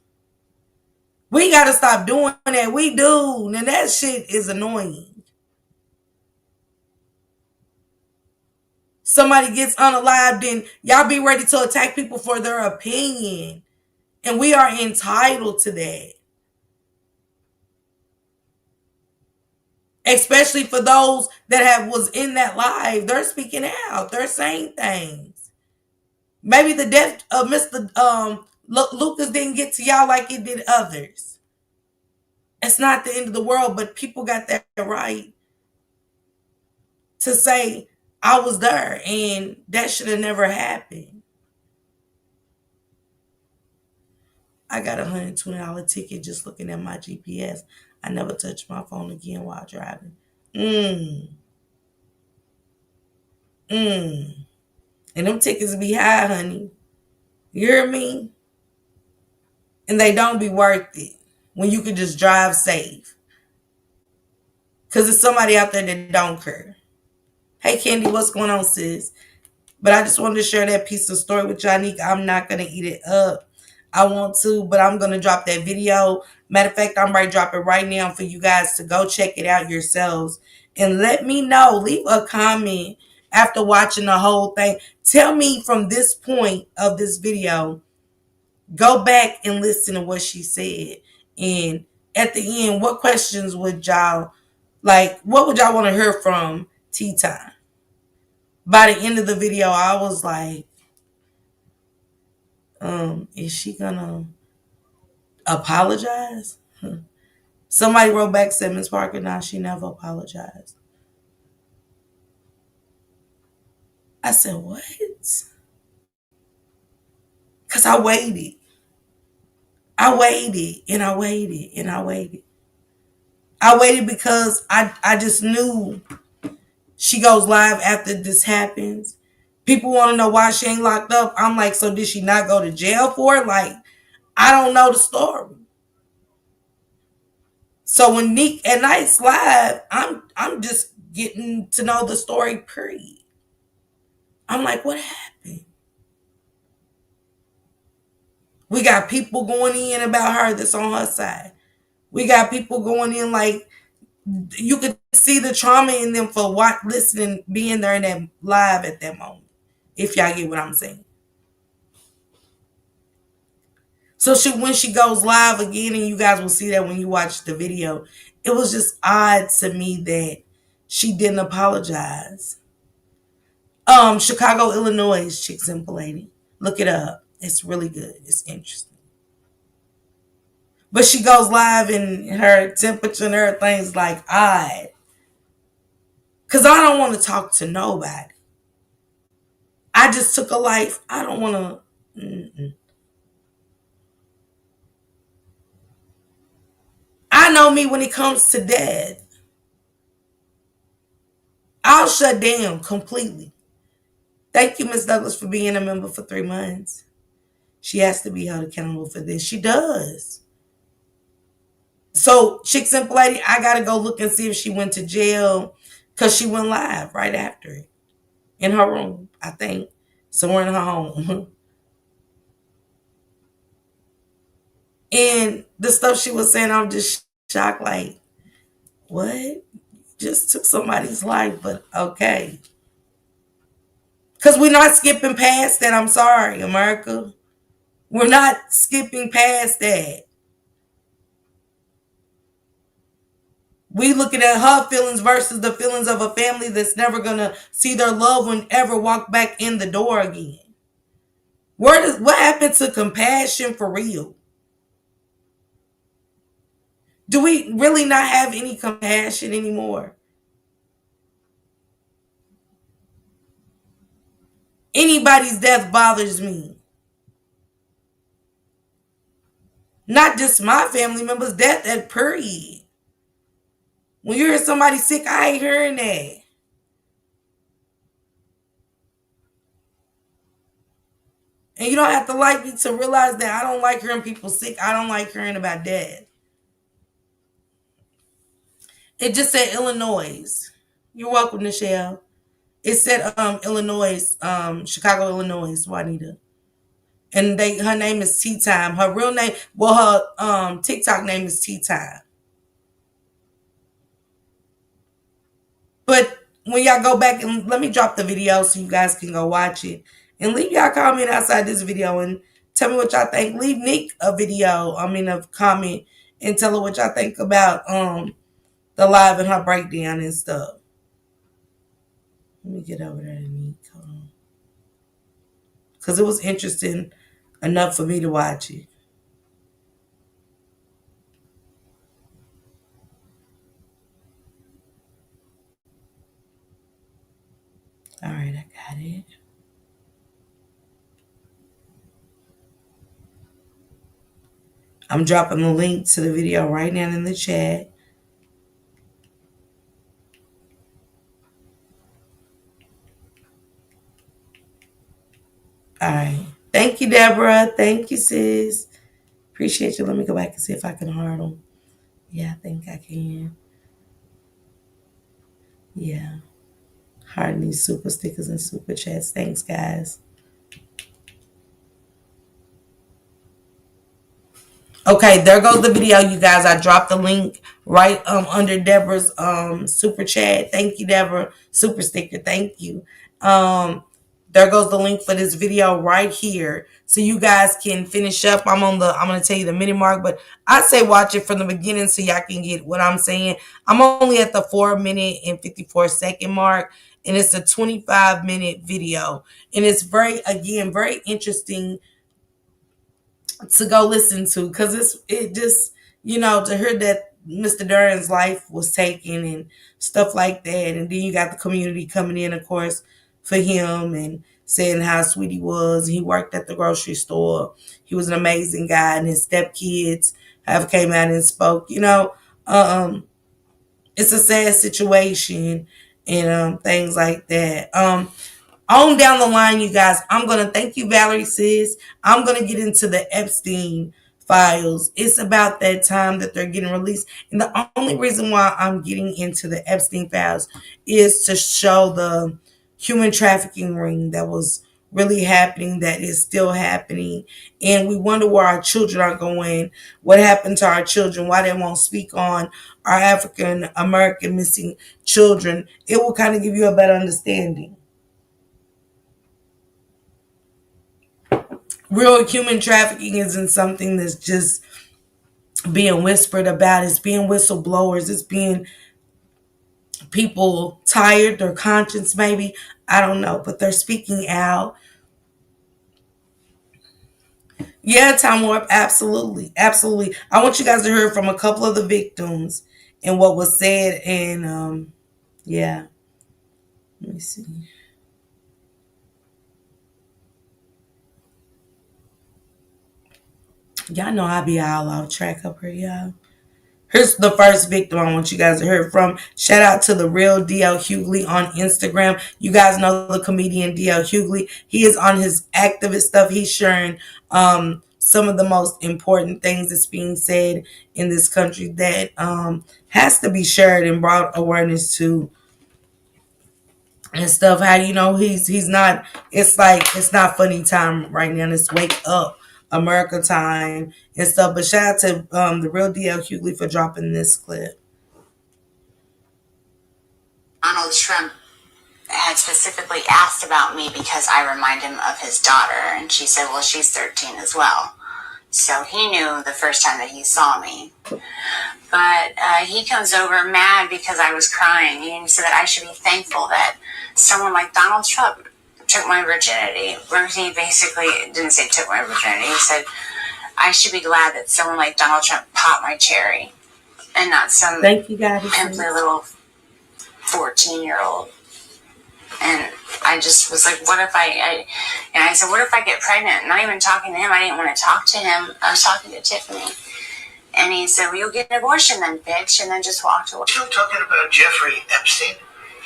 Speaker 1: We gotta stop doing that. We do. And that shit is annoying. Somebody gets unalived, and y'all be ready to attack people for their opinion. And we are entitled to that. Especially for those that was in that live. They're speaking out. They're saying things. Maybe the death of Mr. Lucas didn't get to y'all like it did others. It's not the end of the world, but people got that right to say, I was there and that should have never happened. I got $120 ticket just looking at my GPS. I never touched my phone again while driving. And them tickets be high, honey. You hear me? And they don't be worth it when you can just drive safe. Because there's somebody out there that don't care. Hey, Candy, what's going on, sis? But I just wanted to share that piece of story with Janique. I'm not going to eat it up. I want to, but I'm going to drop that video. Matter of fact, I'm ready to drop it right now for you guys to go check it out yourselves. And let me know. Leave a comment after watching the whole thing. Tell me from this point of this video, go back and listen to what she said. And at the end, what questions would y'all, like, what would y'all want to hear from Tea Time? By the end of the video, I was like, is she gonna apologize? Somebody wrote back, said Miss Parker, nah, she never apologized. I said, what? Because I waited. I waited and I waited and I waited. I waited because I just knew she goes live after this happens. People want to know why she ain't locked up. I'm like, so did she not go to jail for it? Like, I don't know the story. So when Nick at Night's live, I'm just getting to know the story, period. I'm like, what happened? We got people going in about her that's on her side. We got people going in like, you could see the trauma in them for listening, being there in that live at that moment. If y'all get what I'm saying. So when she goes live again, and you guys will see that when you watch the video, it was just odd to me that she didn't apologize. Chicago, Illinois, Chick Simple Lady. Look it up. It's really good. It's interesting. But she goes live and her temperature and everything's like odd. Cause I don't want to talk to nobody. I just took a life. I don't want to. I know me when it comes to death. I'll shut down completely. Thank you, Miss Douglas, for being a member for 3 months. She has to be held accountable for this. She does. So, Chick Simple Lady, I gotta go look and see if she went to jail because she went live right after it in her room, I think, somewhere in her home. And the stuff she was saying, I'm just shocked. Like, what? Just took somebody's life, but okay. Because we're not skipping past that. I'm sorry, America. We're not skipping past that. We looking at her feelings versus the feelings of a family that's never gonna see their loved one ever walk back in the door again. What happened to compassion for real? Do we really not have any compassion anymore? Anybody's death bothers me. Not just my family members' death at period. When you hear somebody sick, I ain't hearing that. And you don't have to like me to realize that I don't like hearing people sick. I don't like hearing about death. It just said Illinois. You're welcome, Nichelle. It said Illinois, Chicago, Illinois, Juanita. And her name is Tea Time. Her real name, well, her TikTok name is Tea Time. But when y'all go back and let me drop the video so you guys can go watch it. And leave y'all comment outside this video and tell me what y'all think. Leave Nick a comment and tell her what y'all think about the live and her breakdown and stuff. Let me get over there to Nick. Hold on. Because it was interesting enough for me to watch it. All right, I got it. I'm dropping the link to the video right now in the chat. All right. Thank you, Deborah. Thank you, sis. Appreciate you. Let me go back and see if I can heart them. Yeah, I think I can. Yeah. Hearting these super stickers and super chats. Thanks, guys. Okay, there goes the video, you guys. I dropped the link right under Deborah's super chat. Thank you, Deborah. Super sticker. Thank you. There goes the link for this video right here, so you guys can finish up. I'm gonna tell you the minute mark, but I say watch it from the beginning so y'all can get what I'm saying. I'm only at the 4 minute and 54 second mark, and it's a 25-minute video, and it's very interesting to go listen to, because it just, to hear that Mr. Darren's life was taken and stuff like that. And then you got the community coming in, of course, for him and saying how sweet he was. He worked at the grocery store. He was an amazing guy, and his stepkids have came out and spoke. It's a sad situation and things like that. On down the line, you guys, I'm going to thank you, Valerie, sis. I'm going to get into the Epstein files. It's about that time that they're getting released. And the only reason why I'm getting into the Epstein files is to show the human trafficking ring that was really happening, that is still happening. And we wonder where our children are going, what happened to our children, why they won't speak on our African American missing children. It will kind of give you a better understanding. Real human trafficking isn't something that's just being whispered about. It's being whistleblowers. It's being people tired, their conscience maybe. I don't know, but they're speaking out. Yeah, Time Warp, absolutely. Absolutely. I want you guys to hear from a couple of the victims and what was said. And yeah, let me see. Y'all know I be all off track up here, y'all. Here's the first victim I want you guys to hear from. Shout out to the real DL Hughley on Instagram. You guys know the comedian DL Hughley. He is on his activist stuff. He's sharing some of the most important things that's being said in this country that has to be shared and brought awareness to and stuff. How he's not. It's like it's not funny time right now. It's wake up America time and stuff. But shout out to the real DL Hughley for dropping this clip.
Speaker 2: Donald Trump had specifically asked about me because I remind him of his daughter, and she said, well, she's 13 as well. So he knew the first time that he saw me. But he comes over mad because I was crying, and he said that I should be thankful that someone like Donald Trump took my virginity. He basically didn't say took my virginity. He said, I should be glad that someone like Donald Trump popped my cherry and not some
Speaker 1: Thank you, guys.
Speaker 2: pimply little 14-year-old. And I just was like, what if and I said, what if I get pregnant? Not even talking to him. I didn't want to talk to him. I was talking to Tiffany. And he said, well, you'll get an abortion then, bitch. And then just walked away.
Speaker 6: Still talking about Jeffrey Epstein?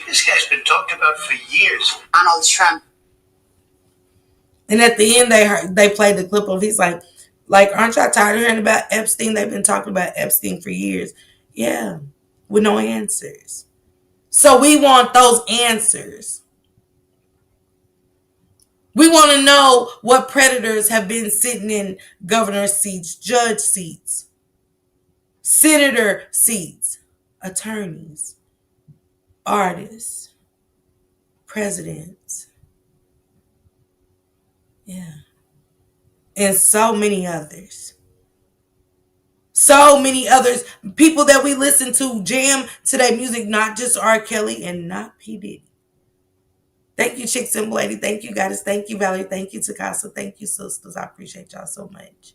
Speaker 6: This guy's been talked about for years.
Speaker 2: Donald Trump.
Speaker 1: And at the end, they played the clip of he's like, aren't y'all tired of hearing about Epstein? They've been talking about Epstein for years. Yeah, with no answers. So we want those answers. We want to know what predators have been sitting in governor seats, judge seats, senator seats, attorneys, artists, presidents. Yeah. And so many others. So many others. People that we listen to jam to their music, not just R. Kelly and not P. Diddy. Thank you, Chick Simple Lady. Thank you, Goddess. Thank you, Valerie. Thank you, Takasa. Thank you, sisters. I appreciate y'all so much.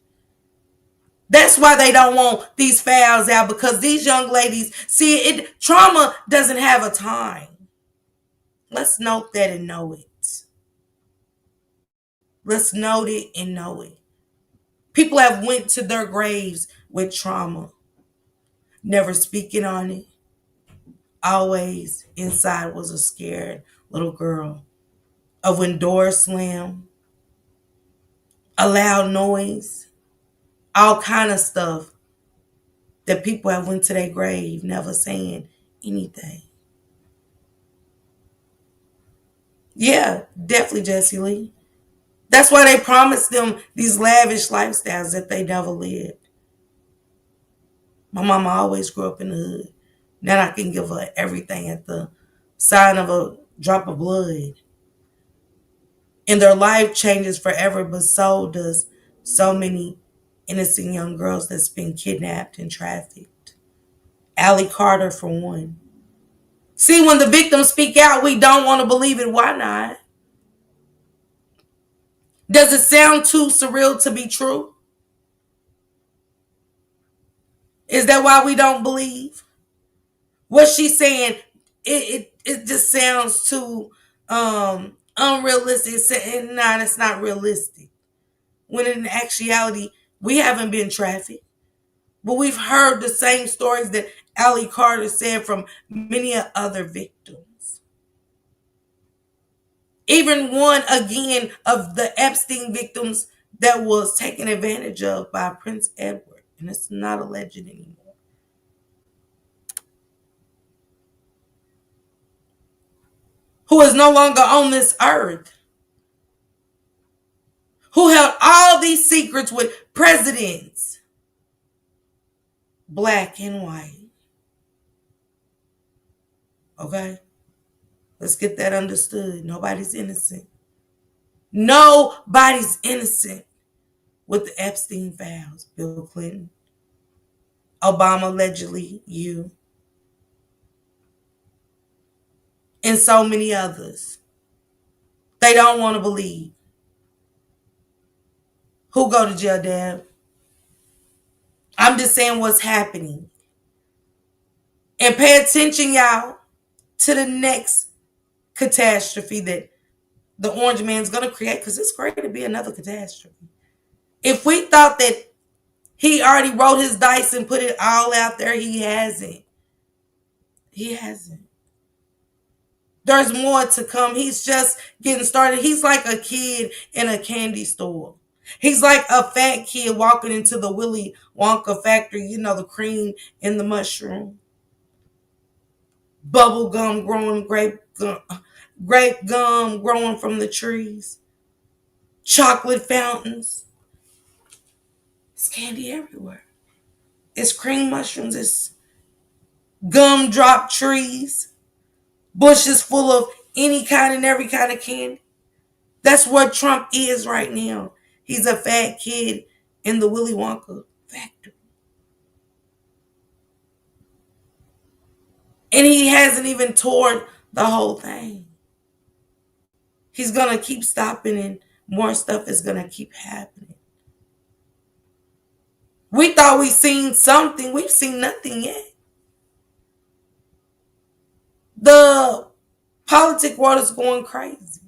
Speaker 1: That's why they don't want these files out, because these young ladies, trauma doesn't have a time. Let's note that and know it. Let's note it and know it. People have went to their graves with trauma, never speaking on it. Always inside was a scared little girl of when doors slam, a loud noise, all kind of stuff that people have went to their grave never saying anything. Yeah, definitely, Jessie Lee. That's why they promised them these lavish lifestyles that they never lived. My mama always grew up in the hood. Now I can give her everything at the sign of a drop of blood. And their life changes forever, but so does so many innocent young girls that's been kidnapped and trafficked. Allie Carter, for one. See, when the victims speak out, we don't want to believe it. Why not? Does it sound too surreal to be true? Is that why we don't believe? What she's saying, it just sounds too unrealistic. It's not realistic. When in actuality, we haven't been trafficked. But we've heard the same stories that Allie Carter said from many other victims. Even one, again, of the Epstein victims that was taken advantage of by Prince Edward. And it's not alleged anymore. Who is no longer on this earth. Who held all these secrets with presidents, black and white. Okay? Let's get that understood. Nobody's innocent. Nobody's innocent with the Epstein files. Bill Clinton, Obama allegedly, you, and so many others. They don't want to believe. Who go to jail, Dad? I'm just saying what's happening. And pay attention, y'all, to the next catastrophe that the orange man's going to create, because it's going to be another catastrophe. If we thought that he already rolled his dice and put it all out there, he hasn't. He hasn't. There's more to come. He's just getting started. He's like a kid in a candy store. He's like a fat kid walking into the Willy Wonka factory, you know, the cream and the mushroom. Bubble gum growing, grape gum growing from the trees. Chocolate fountains. It's candy everywhere. It's cream mushrooms. It's gumdrop trees. Bushes full of any kind and every kind of candy. That's what Trump is right now. He's a fat kid in the Willy Wonka factory. And he hasn't even toured the whole thing. He's going to keep stopping and more stuff is going to keep happening. We thought we seen something. We've seen nothing yet. The politic world is going crazy.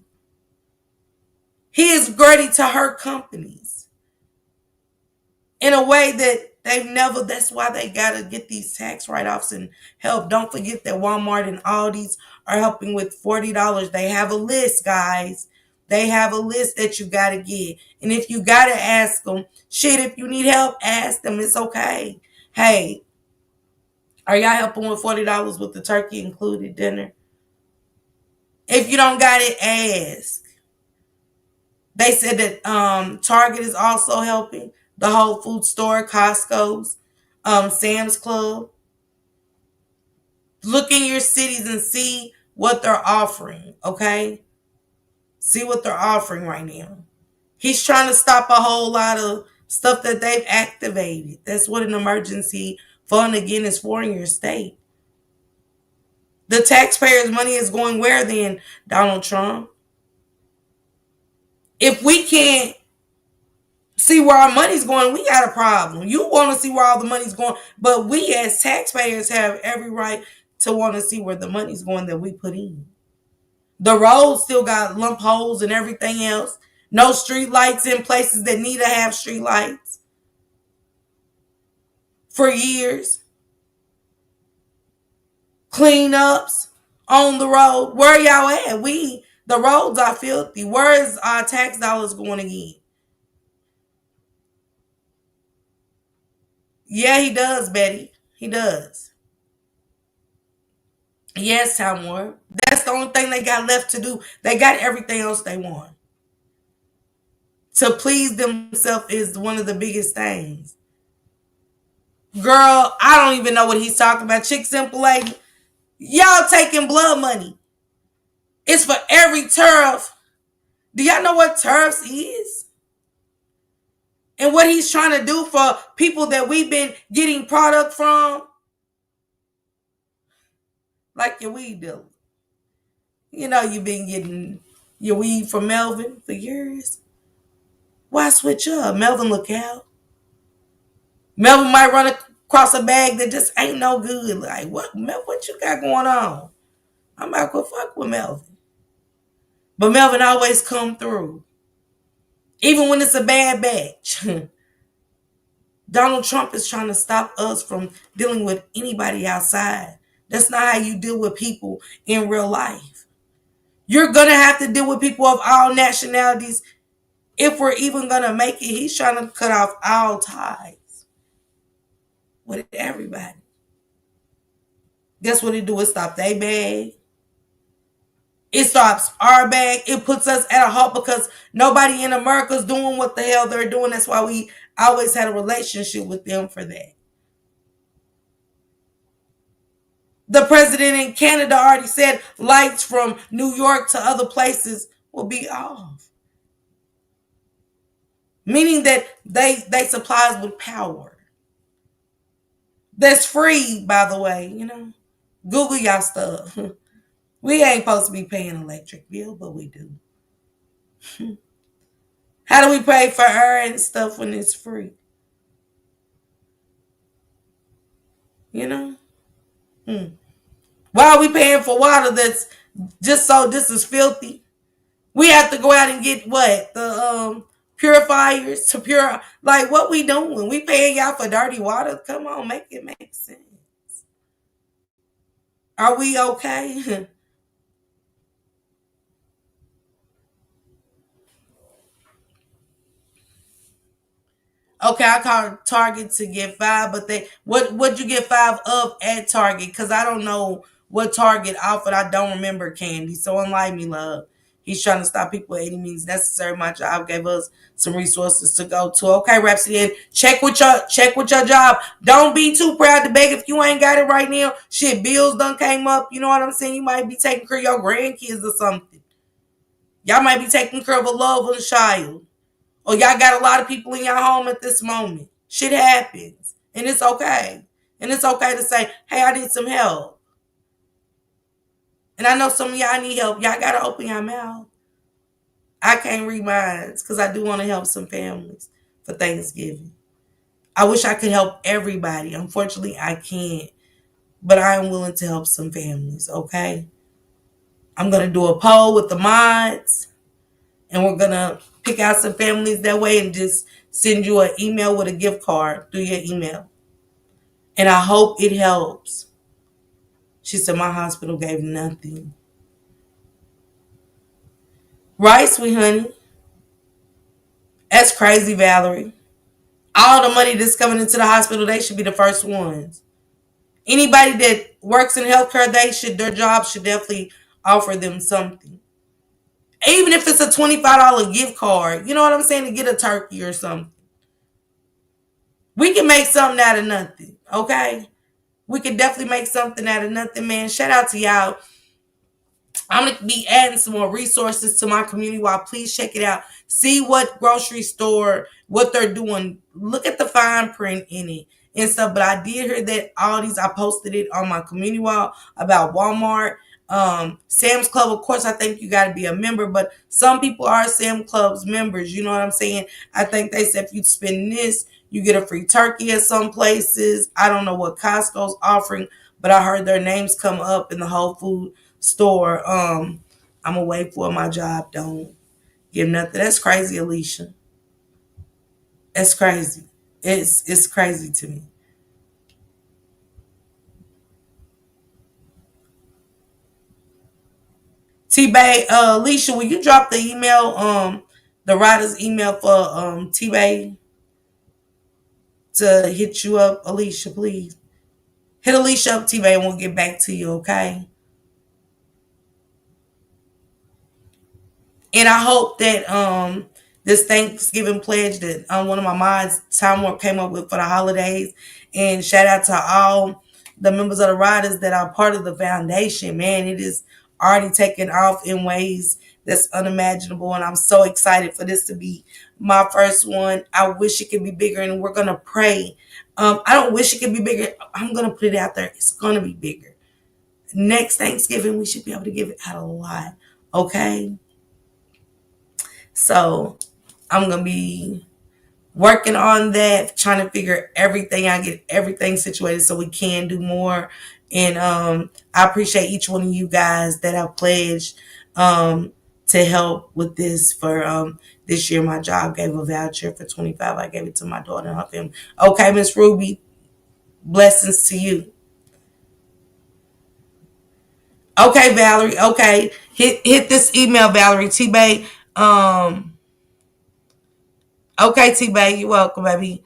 Speaker 1: He is ready to hurt companies in a way that they've never. That's why they got to get these tax write-offs and help. Don't forget that Walmart and Aldi's are helping with $40. They have a list, guys. They have a list that you got to get. And if you got to ask them, shit, if you need help, ask them. It's okay. Hey, are y'all helping with $40 with the turkey included dinner? If you don't got it, ask. They said that Target is also helping. The Whole Food Store, Costco's, Sam's Club. Look in your cities and see what they're offering, okay? See what they're offering right now. He's trying to stop a whole lot of stuff that they've activated. That's what an emergency fund, again, is for in your state. The taxpayers' money is going where then, Donald Trump? If we can't see where our money's going, we got a problem. You want to see where all the money's going, but we as taxpayers have every right to want to see where the money's going that we put in. The roads still got lump holes and everything else. No street lights in places that need to have street lights for years. Cleanups on the road. Where y'all at? The roads are filthy. Where is our tax dollars going again? Yeah, he does, Betty. He does. Yes, Time Warp. That's the only thing they got left to do. They got everything else they want. To please themselves is one of the biggest things. Girl, I don't even know what he's talking about. Chick Simple Lady. Y'all taking blood money. It's for every turf. Do y'all know what turfs is? And what he's trying to do for people that we've been getting product from? Like your weed dealer. You know you've been getting your weed from Melvin for years. Why switch up? Melvin look out. Melvin might run across a bag that just ain't no good. Like, what you got going on? I'm about to go fuck with Melvin. But Melvin always come through. Even when it's a bad batch. Donald Trump is trying to stop us from dealing with anybody outside. That's not how you deal with people in real life. You're going to have to deal with people of all nationalities if we're even going to make it. He's trying to cut off all ties with everybody. Guess what it do? It stops their bag. It stops our bag. It puts us at a halt because nobody in America is doing what the hell they're doing. That's why we always had a relationship with them for that. The president in Canada already said lights from New York to other places will be off. Meaning that they supply us with power. That's free, by the way, Google y'all stuff. We ain't supposed to be paying electric bill, but we do. How do we pay for air and stuff when it's free? You know? Hmm. Why are we paying for water that's just so this is filthy? We have to go out and get what? The purifiers to pure, like what we doing? We paying y'all for dirty water? Come on, make it make sense. Are we okay? Okay, I called Target to get five, but they what'd you get five of at Target? Because I don't know what Target offered. I don't remember Candy. So unlike me, love. He's trying to stop people at any means necessary. My job gave us some resources to go to. Okay, Rhapsody, and check with your job. Don't be too proud to beg if you ain't got it right now. Shit, bills done came up. You know what I'm saying? You might be taking care of your grandkids or something. Y'all might be taking care of a loved one child. Or y'all got a lot of people in your home at this moment. Shit happens. And it's okay. And it's okay to say, hey, I need some help. And I know some of y'all need help. Y'all got to open your mouth. I can't read minds because I do want to help some families for Thanksgiving. I wish I could help everybody. Unfortunately, I can't. But I am willing to help some families, okay? I'm going to do a poll with the mods. And we're going to pick out some families that way and just send you an email with a gift card through your email. And I hope it helps. She said, my hospital gave nothing. Right, sweet honey? That's crazy, Valerie. All the money that's coming into the hospital, they should be the first ones. Anybody that works in healthcare, their job should definitely offer them something. Even if it's a $25 gift card, you know what I'm saying, to get a turkey or something. We can make something out of nothing, okay? We can definitely make something out of nothing, man. Shout out to y'all. I'm going to be adding some more resources to my community. While please check it out. See what grocery store, what they're doing. Look at the fine print in it and stuff. But I did hear that Aldi's, I posted it on my community wall about Walmart. Sam's Club, of course, I think you got to be a member, but some people are Sam's Club's members. You know what I'm saying? I think they said if you spend this, you get a free turkey at some places. I don't know what Costco's offering, but I heard their names come up in the Whole Food store. I'm gonna wait for my job. Don't give nothing. That's crazy, Alicia. That's crazy. It's crazy to me. T-Bay, Alicia, will you drop the email, the writer's email for T-Bay to hit you up, Alicia, please. Hit Alicia up, T-Bay, and we'll get back to you, okay? And I hope that this Thanksgiving pledge that one of my mods, Time Warp, came up with for the holidays. And shout out to all the members of the Riders that are part of the foundation. Man, it is already taken off in ways that's unimaginable. And I'm so excited for this to be my first one. I wish it could be bigger, and we're going to pray. I don't wish it could be bigger. I'm going to put it out there. It's going to be bigger. Next Thanksgiving, we should be able to give it out a lot. Okay? So I'm going to be working on that, trying to figure everything out, get everything situated so we can do more. And I appreciate each one of you guys that have pledged to help with this for this year. My job gave a voucher for $25. I gave it to my daughter and her family. Okay, Miss Ruby, blessings to you. Okay, Valerie. Okay, hit this email, Valerie. T-Bay. Okay, T-Bay, you're welcome, baby.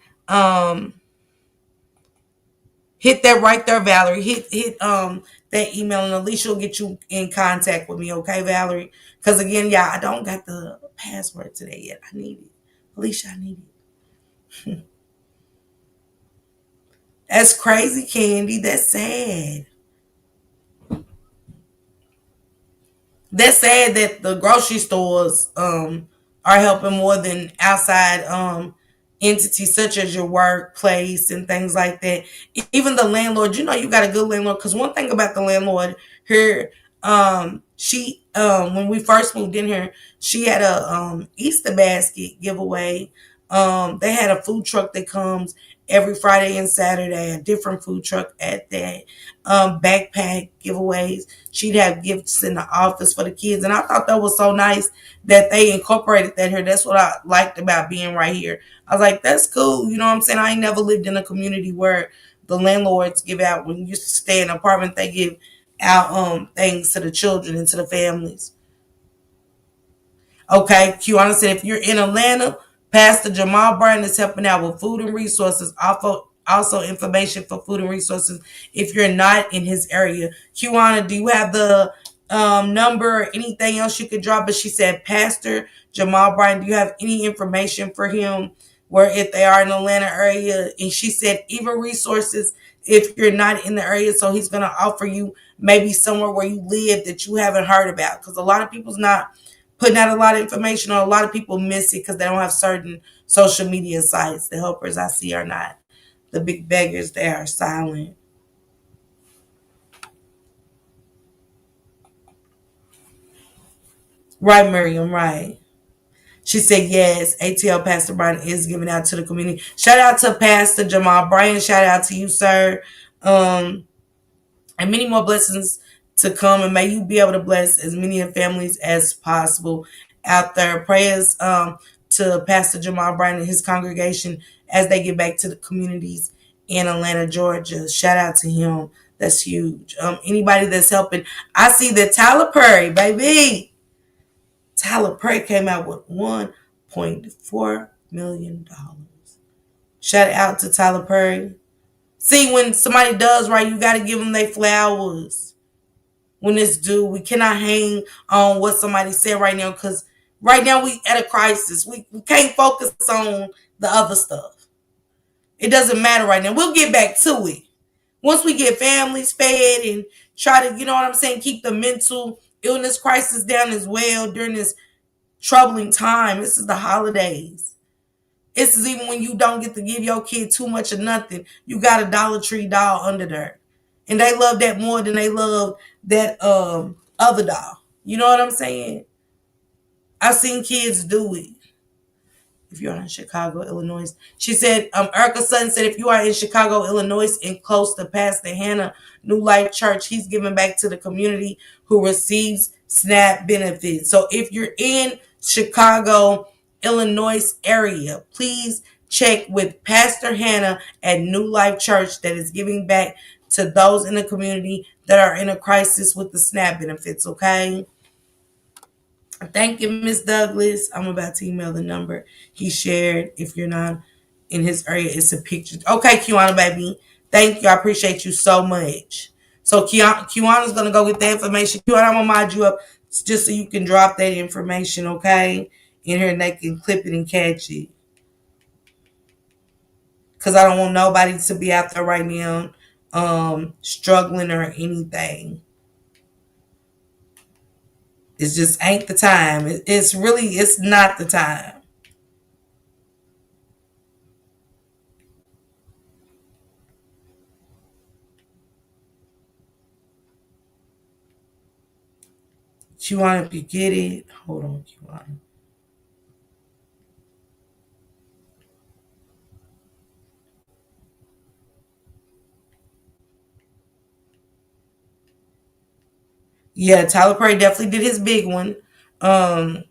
Speaker 1: Hit that right there, Valerie. Hit that email, and Alicia will get you in contact with me, okay, Valerie? Because again, yeah, I don't got the password today yet. I need it. Alicia, I need it. That's crazy, Candy. That's sad. That's sad that the grocery stores are helping more than outside entities such as your workplace and things like that. Even the landlord, you got a good landlord. Because one thing about the landlord here, she when we first moved in here, she had a Easter basket giveaway. They had a food truck that comes every Friday and Saturday, a different food truck at that. Backpack giveaways. She'd have gifts in the office for the kids, and I thought that was so nice that they incorporated that here. That's what I liked about being right here. I was like, that's cool. You know what I'm saying? I ain't never lived in a community where the landlords give out, when you stay in an apartment, they give out things to the children and to the families. Okay, Kiwana said if you're in Atlanta, Pastor Jamal Bryant is helping out with food and resources. Also information for food and resources if you're not in his area. Kiwana, do you have the number or anything else you could drop? But she said, Pastor Jamal Bryant, do you have any information for him where if they are in the Atlanta area? And she said, even resources if you're not in the area. So he's going to offer you maybe somewhere where you live that you haven't heard about. Because a lot of people's not putting out a lot of information, or a lot of people miss it because they don't have certain social media sites. The helpers I see are not. The big beggars, they are silent. Right, Miriam, right. She said, yes, ATL Pastor Brian is giving out to the community. Shout out to Pastor Jamal Brian. Shout out to you, sir. And many more blessings to come. And may you be able to bless as many families as possible out there. Prayers to Pastor Jamal Brian and his congregation as they get back to the communities in Atlanta, Georgia. Shout out to him. That's huge. Anybody that's helping. I see that Tyler Perry, baby. Tyler Perry came out with $1.4 million. Shout out to Tyler Perry. See, when somebody does right, you got to give them their flowers. When it's due, we cannot hang on what somebody said right now, because right now we at a crisis. We can't focus on the other stuff. It doesn't matter right now. We'll get back to it. Once we get families fed and try to, you know what I'm saying, keep the mental illness crisis down as well during this troubling time. This is the holidays. This is even when you don't get to give your kid too much of nothing. You got a Dollar Tree doll under there. And they love that more than they love that other doll. You know what I'm saying? I've seen kids do it. If you're in Chicago, Illinois. She said, Erica Sutton said, if you are in Chicago, Illinois, and close to Pastor Hannah New Life Church, he's giving back to the community who receives SNAP benefits. So if you're in Chicago, Illinois area, please check with Pastor Hannah at New Life Church that is giving back to those in the community that are in a crisis with the SNAP benefits, okay? Thank you, Miss Douglas. I'm about to email the number he shared. If you're not in his area, it's a picture. Okay, Kiwana, baby. Thank you. I appreciate you so much. So Kiwana's going to go get the information. Kiwana, I'm going to mod you up just so you can drop that information, okay? In here and they can clip it and catch it. Because I don't want nobody to be out there right now struggling or anything. It just ain't the time. It's not the time. Kiwana, if you get it, hold on, Kiwana. Yeah, Tyler Perry definitely did his big one. Okay,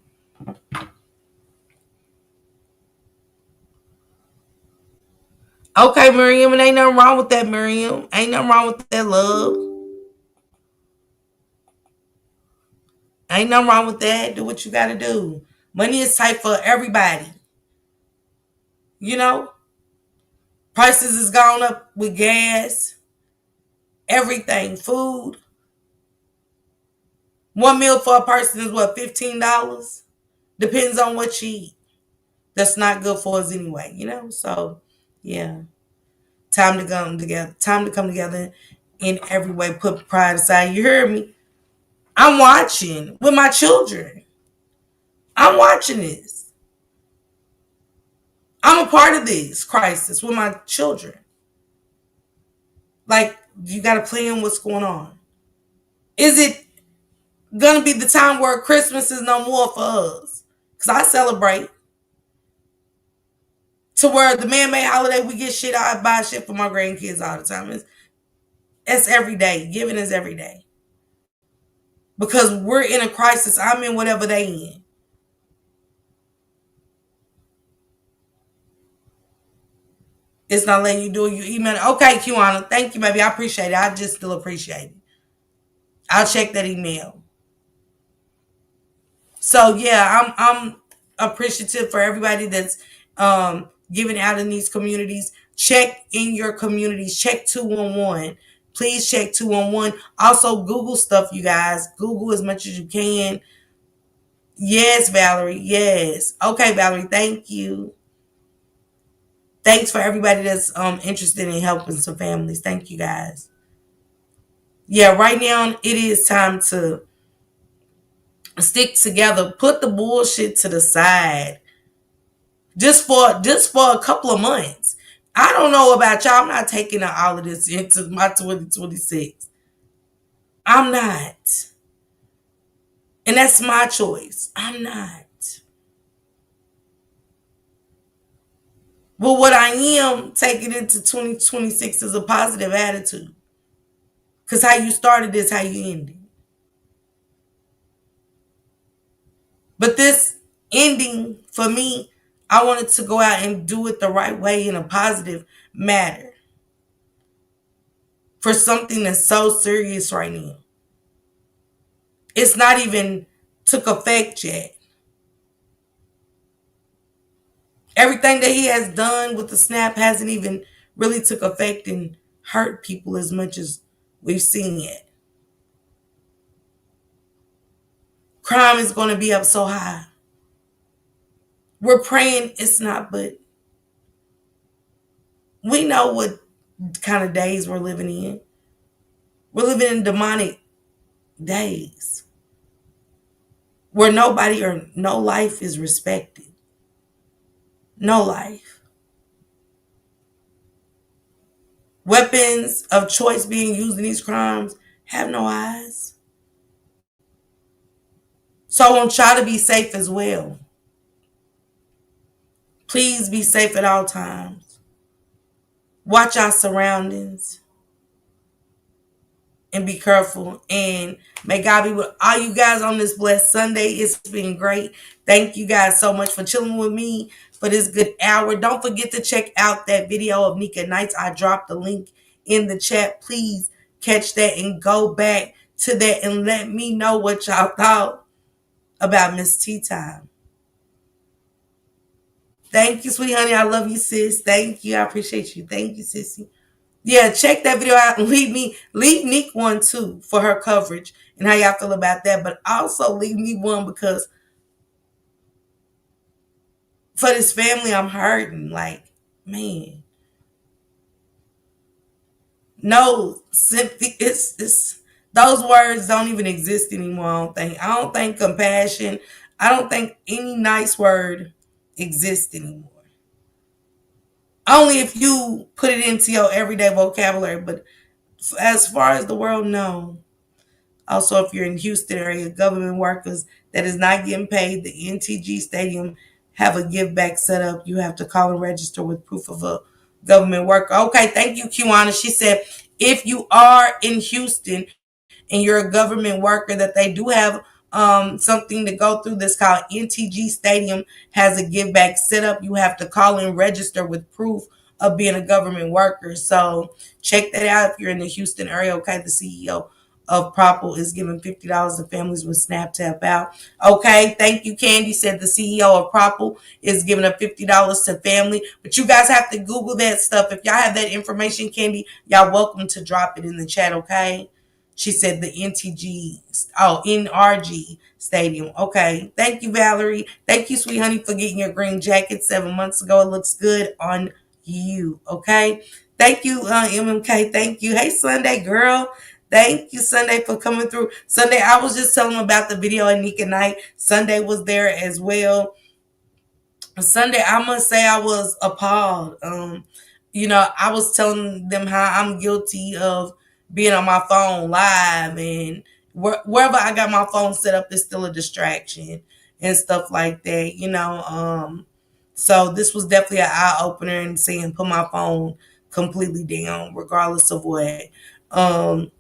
Speaker 1: Miriam, and ain't nothing wrong with that, Miriam. Ain't nothing wrong with that, love. Ain't nothing wrong with that. Do what you gotta do. Money is tight for everybody. You know? Prices has gone up with gas, everything, food. One meal for a person is what, $15? Depends on what you eat. That's not good for us anyway, you know? So, yeah. Time to come together. Time to come together in every way. Put pride aside. You heard me? I'm watching with my children. I'm watching this. I'm a part of this crisis with my children. Like, you got to plan what's going on. Is it going to be the time where Christmas is no more for us? Because I celebrate. To where the man-made holiday, we get shit, I buy shit for my grandkids all the time. It's every day. Giving is every day. Because we're in a crisis. I'm in whatever they in. It's not letting you do it. You email it. Okay, Kiwana. Thank you, baby. I appreciate it. I just still appreciate it. I'll check that email. So yeah, I'm appreciative for everybody that's giving out in these communities. Check in your communities. Check 211. Please check 211. Also, Google stuff, you guys. Google as much as you can. Yes, Valerie. Yes. Okay, Valerie. Thank you. Thanks for everybody that's interested in helping some families. Thank you, guys. Yeah, right now it is time to stick together. Put the bullshit to the side. Just for a couple of months. I don't know about y'all. I'm not taking all of this into my 2026. I'm not. And that's my choice. I'm not. But what I am taking into 2026 is a positive attitude. Because how you started is how you ended. But this ending, for me, I wanted to go out and do it the right way in a positive manner. For something that's so serious right now. It's not even took effect yet. Everything that he has done with the snap hasn't even really took effect and hurt people as much as we've seen it. Crime is going to be up so high. We're praying it's not, but we know what kind of days we're living in. We're living in demonic days where nobody or no life is respected. No life. Weapons of choice being used in these crimes have no eyes. So I want y'all to be safe as well. Please be safe at all times. Watch our surroundings. And be careful. And may God be with all you guys on this blessed Sunday. It's been great. Thank you guys so much for chilling with me for this good hour. Don't forget to check out that video of Nika Nights. I dropped the link in the chat. Please catch that and go back to that and let me know what y'all thought about Miss Tea Time. Thank you, sweet honey. I love you, sis. Thank you. I appreciate you. Thank you, sissy. Yeah, check that video out and leave Nick one too for her coverage and how y'all feel about that. But also leave me one because for this family, I'm hurting. Like, man. No, sympathy. It's those words don't even exist anymore. I don't think compassion. I don't think any nice word exists anymore. Only if you put it into your everyday vocabulary. But as far as the world, no. Also, if you're in Houston area, government workers that is not getting paid, the NTG Stadium have a give back set up. You have to call and register with proof of a government worker. Okay, thank you, Kiwana. She said, if you are in Houston and you're a government worker, that they do have something to go through that's called NTG Stadium has a give back set up. You have to call and register with proof of being a government worker. So check that out if you're in the Houston area. Okay, the CEO of Propel is giving $50 to families with SNAP to help out. Okay, thank you, Candy. Said the CEO of Propel is giving up $50 to family. But you guys have to Google that stuff. If y'all have that information, Candy, y'all welcome to drop it in the chat, okay? She said the NRG Stadium. Okay, thank you, Valerie. Thank you, sweet honey, for getting your green jacket 7 months ago. It looks good on you, okay? Thank you, MMK. Thank you. Hey, Sunday, girl. Thank you, Sunday, for coming through. Sunday, I was just telling them about the video at Nika Night. Sunday was there as well. Sunday, I must say I was appalled. I was telling them how I'm guilty of being on my phone live, and wherever I got my phone set up is still a distraction and stuff like that. So this was definitely an eye opener and saying put my phone completely down, regardless of what. Um,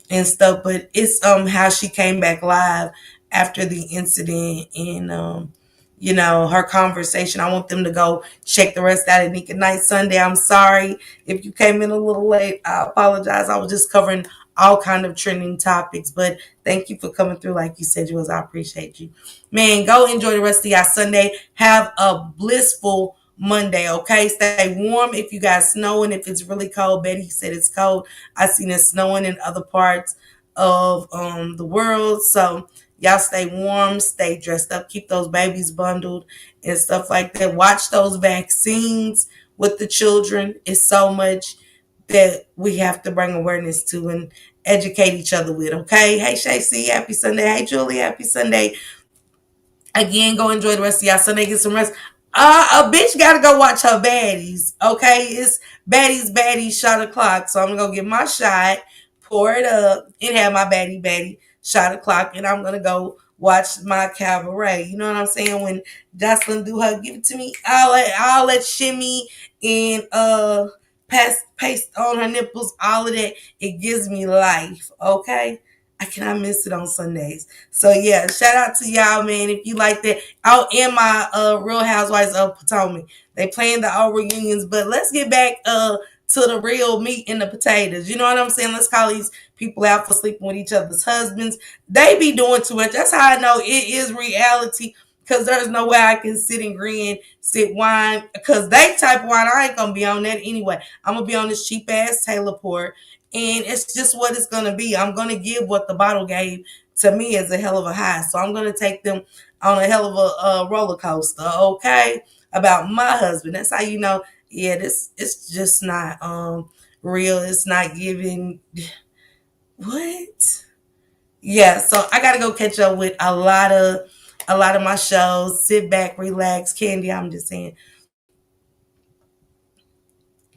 Speaker 1: and stuff. But it's how she came back live after the incident, and her conversation. I want them to go check the rest out of Nika Night Sunday. I'm sorry if you came in a little late. I apologize. I was just covering all kind of trending topics, but thank you for coming through like you said you was. I appreciate you. Man, go enjoy the rest of y'all Sunday. Have a blissful Monday, okay? Stay warm if you got snowing. If it's really cold, Betty said it's cold. I seen it snowing in other parts of the world. So y'all stay warm, stay dressed up, keep those babies bundled and stuff like that. Watch those vaccines with the children. It's so much that we have to bring awareness to and educate each other with, okay? Hey, Shay C, happy Sunday. Hey, Julie, happy Sunday. Again, go enjoy the rest of y'all Sunday. Get some rest. A bitch gotta go watch her baddies. Okay, it's baddies shot o'clock. So I'm gonna go get my shot, pour it up, and have my baddie shot o'clock, and I'm gonna go watch my cabaret. You know what I'm saying? When Jocelyn do her give it to me, all that shimmy and paste on her nipples, all of that, it gives me life. Okay. I cannot miss it on Sundays. So yeah, shout out to y'all, man. If you like that, out in my Real Housewives of Potomac, they playing the old reunions. But let's get back to the real meat and the potatoes. You know what I'm saying? Let's call these people out for sleeping with each other's husbands. They be doing too much. That's how I know it is reality. Because there's no way I can sit and grin, sit wine. Because they type of wine, I ain't gonna be on that anyway. I'm gonna be on this cheap ass Taylor port. And it's just what it's going to be. I'm going to give what the bottle gave to me as a hell of a high. So I'm going to take them on a hell of a roller coaster, okay? About my husband. That's how you know, yeah, it's just not real. It's not giving. What? Yeah, so I got to go catch up with a lot of my shows. Sit back, relax. Candy, I'm just saying.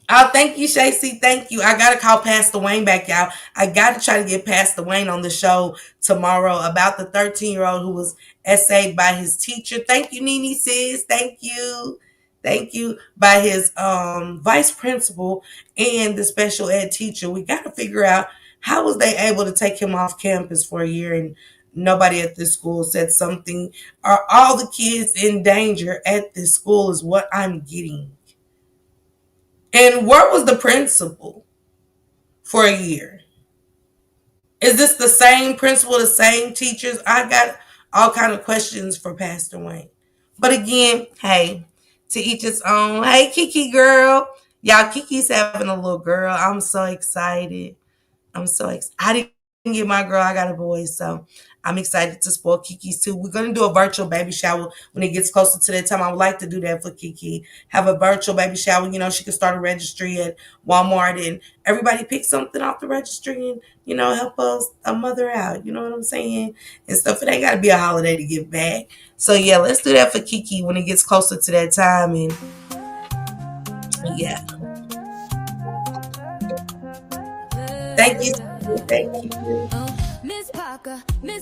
Speaker 1: Oh, thank you, Shacey. Thank you. I gotta call Pastor Wayne back, y'all. I gotta try to get Pastor Wayne on the show tomorrow about the 13-year-old who was essayed by his teacher. Thank you, Nene sis. Thank you. Thank you. By his vice principal and the special ed teacher. We gotta figure out how was they able to take him off campus for a year and nobody at this school said something. Are all the kids in danger at this school is what I'm getting. And where was the principal for a year? Is this the same principal, the same teachers? I got all kind of questions for Pastor Wayne. But again, hey, to each its own. Hey, Kiki girl. Y'all, Kiki's having a little girl. I'm so excited. I didn't get my girl. I got a boy. So I'm excited to spoil Kiki's too. We're going to do a virtual baby shower when it gets closer to that time. I would like to do that for Kiki. Have a virtual baby shower. She can start a registry at Walmart and everybody pick something off the registry and, help us a mother out. You know what I'm saying? And stuff. It ain't got to be a holiday to give back. So yeah, let's do that for Kiki when it gets closer to that time. And yeah. Thank you. Thank you.
Speaker 8: Miss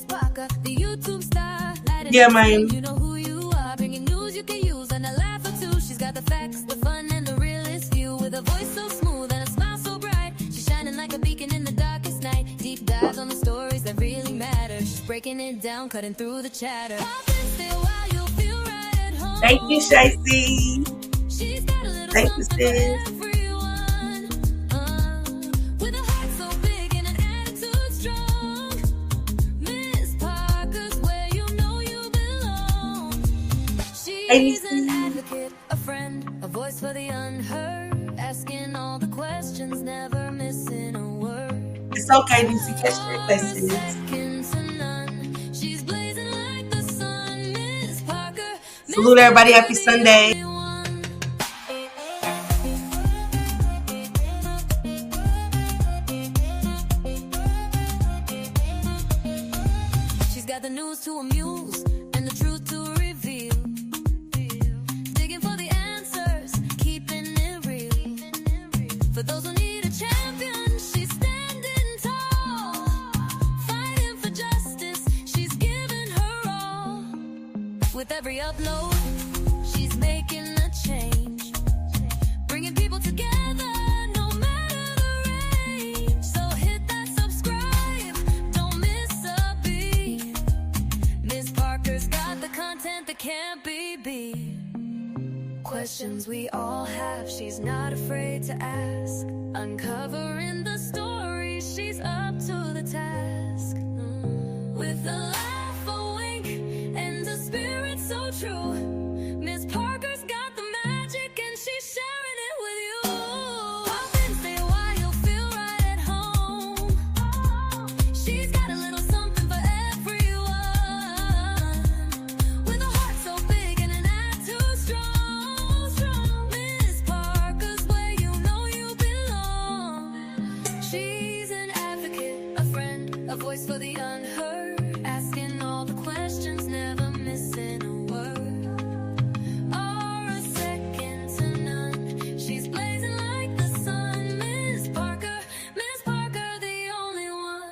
Speaker 8: Parker, the YouTube star.
Speaker 1: Yeah, man.
Speaker 8: You know who you are. Bringing news you can use and a laugh or two. She's got the facts, the fun, and the realest view. With a voice so smooth and a smile so bright. She's shining like a beacon in the darkest night. Deep dives on the stories that really matter. She's breaking it down, cutting through the chatter.
Speaker 1: Thank you, Shacey. Thank you, sis.
Speaker 8: She's an advocate, a friend, a voice for the unheard, asking all the questions, never missing a word.
Speaker 1: It's okay, DC. Catch the replays.
Speaker 8: She's blazing like the sun, Miss Parker.
Speaker 1: Salute everybody. Happy Sunday. She's got the news to amuse and the truth to reveal.
Speaker 8: For those who need a champion, she's standing tall. Fighting for justice, she's giving her all. With every upload, she's making a change, bringing people together, no matter the range. So hit that subscribe, don't miss a beat. Miss Parker's got the content that can't be beat. Questions we all have, she's not afraid to ask. Uncovering the story, she's up to the task. With a laugh, a wink, and a spirit so true, Miss Parker's got the magic and she's sharing it with you. Pop in, stay a while, you'll feel right at home. She's got a little something for everyone. With a heart so big and an act too strong. Miss Parker's where you know you belong. She's an advocate, a friend, a voice for the unheard, asking all the questions, never missing a word or a second to none. She's blazing like the sun. Miss Parker, the only one.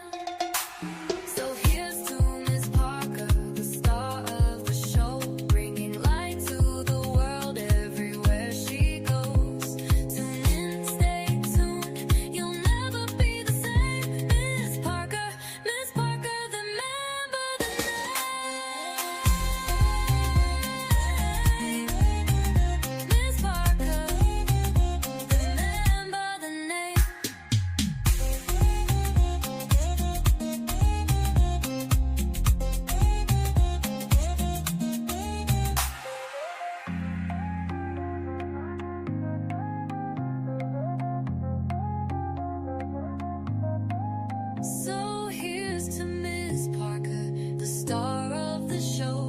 Speaker 8: So here's to Miss Parker, the star of the show, bringing light to the world everywhere she goes. Tune in, stay tuned, you'll never be the same. Miss Parker, remember the name. Miss Parker, remember the name. So here's to Miss Parker, the star of the show,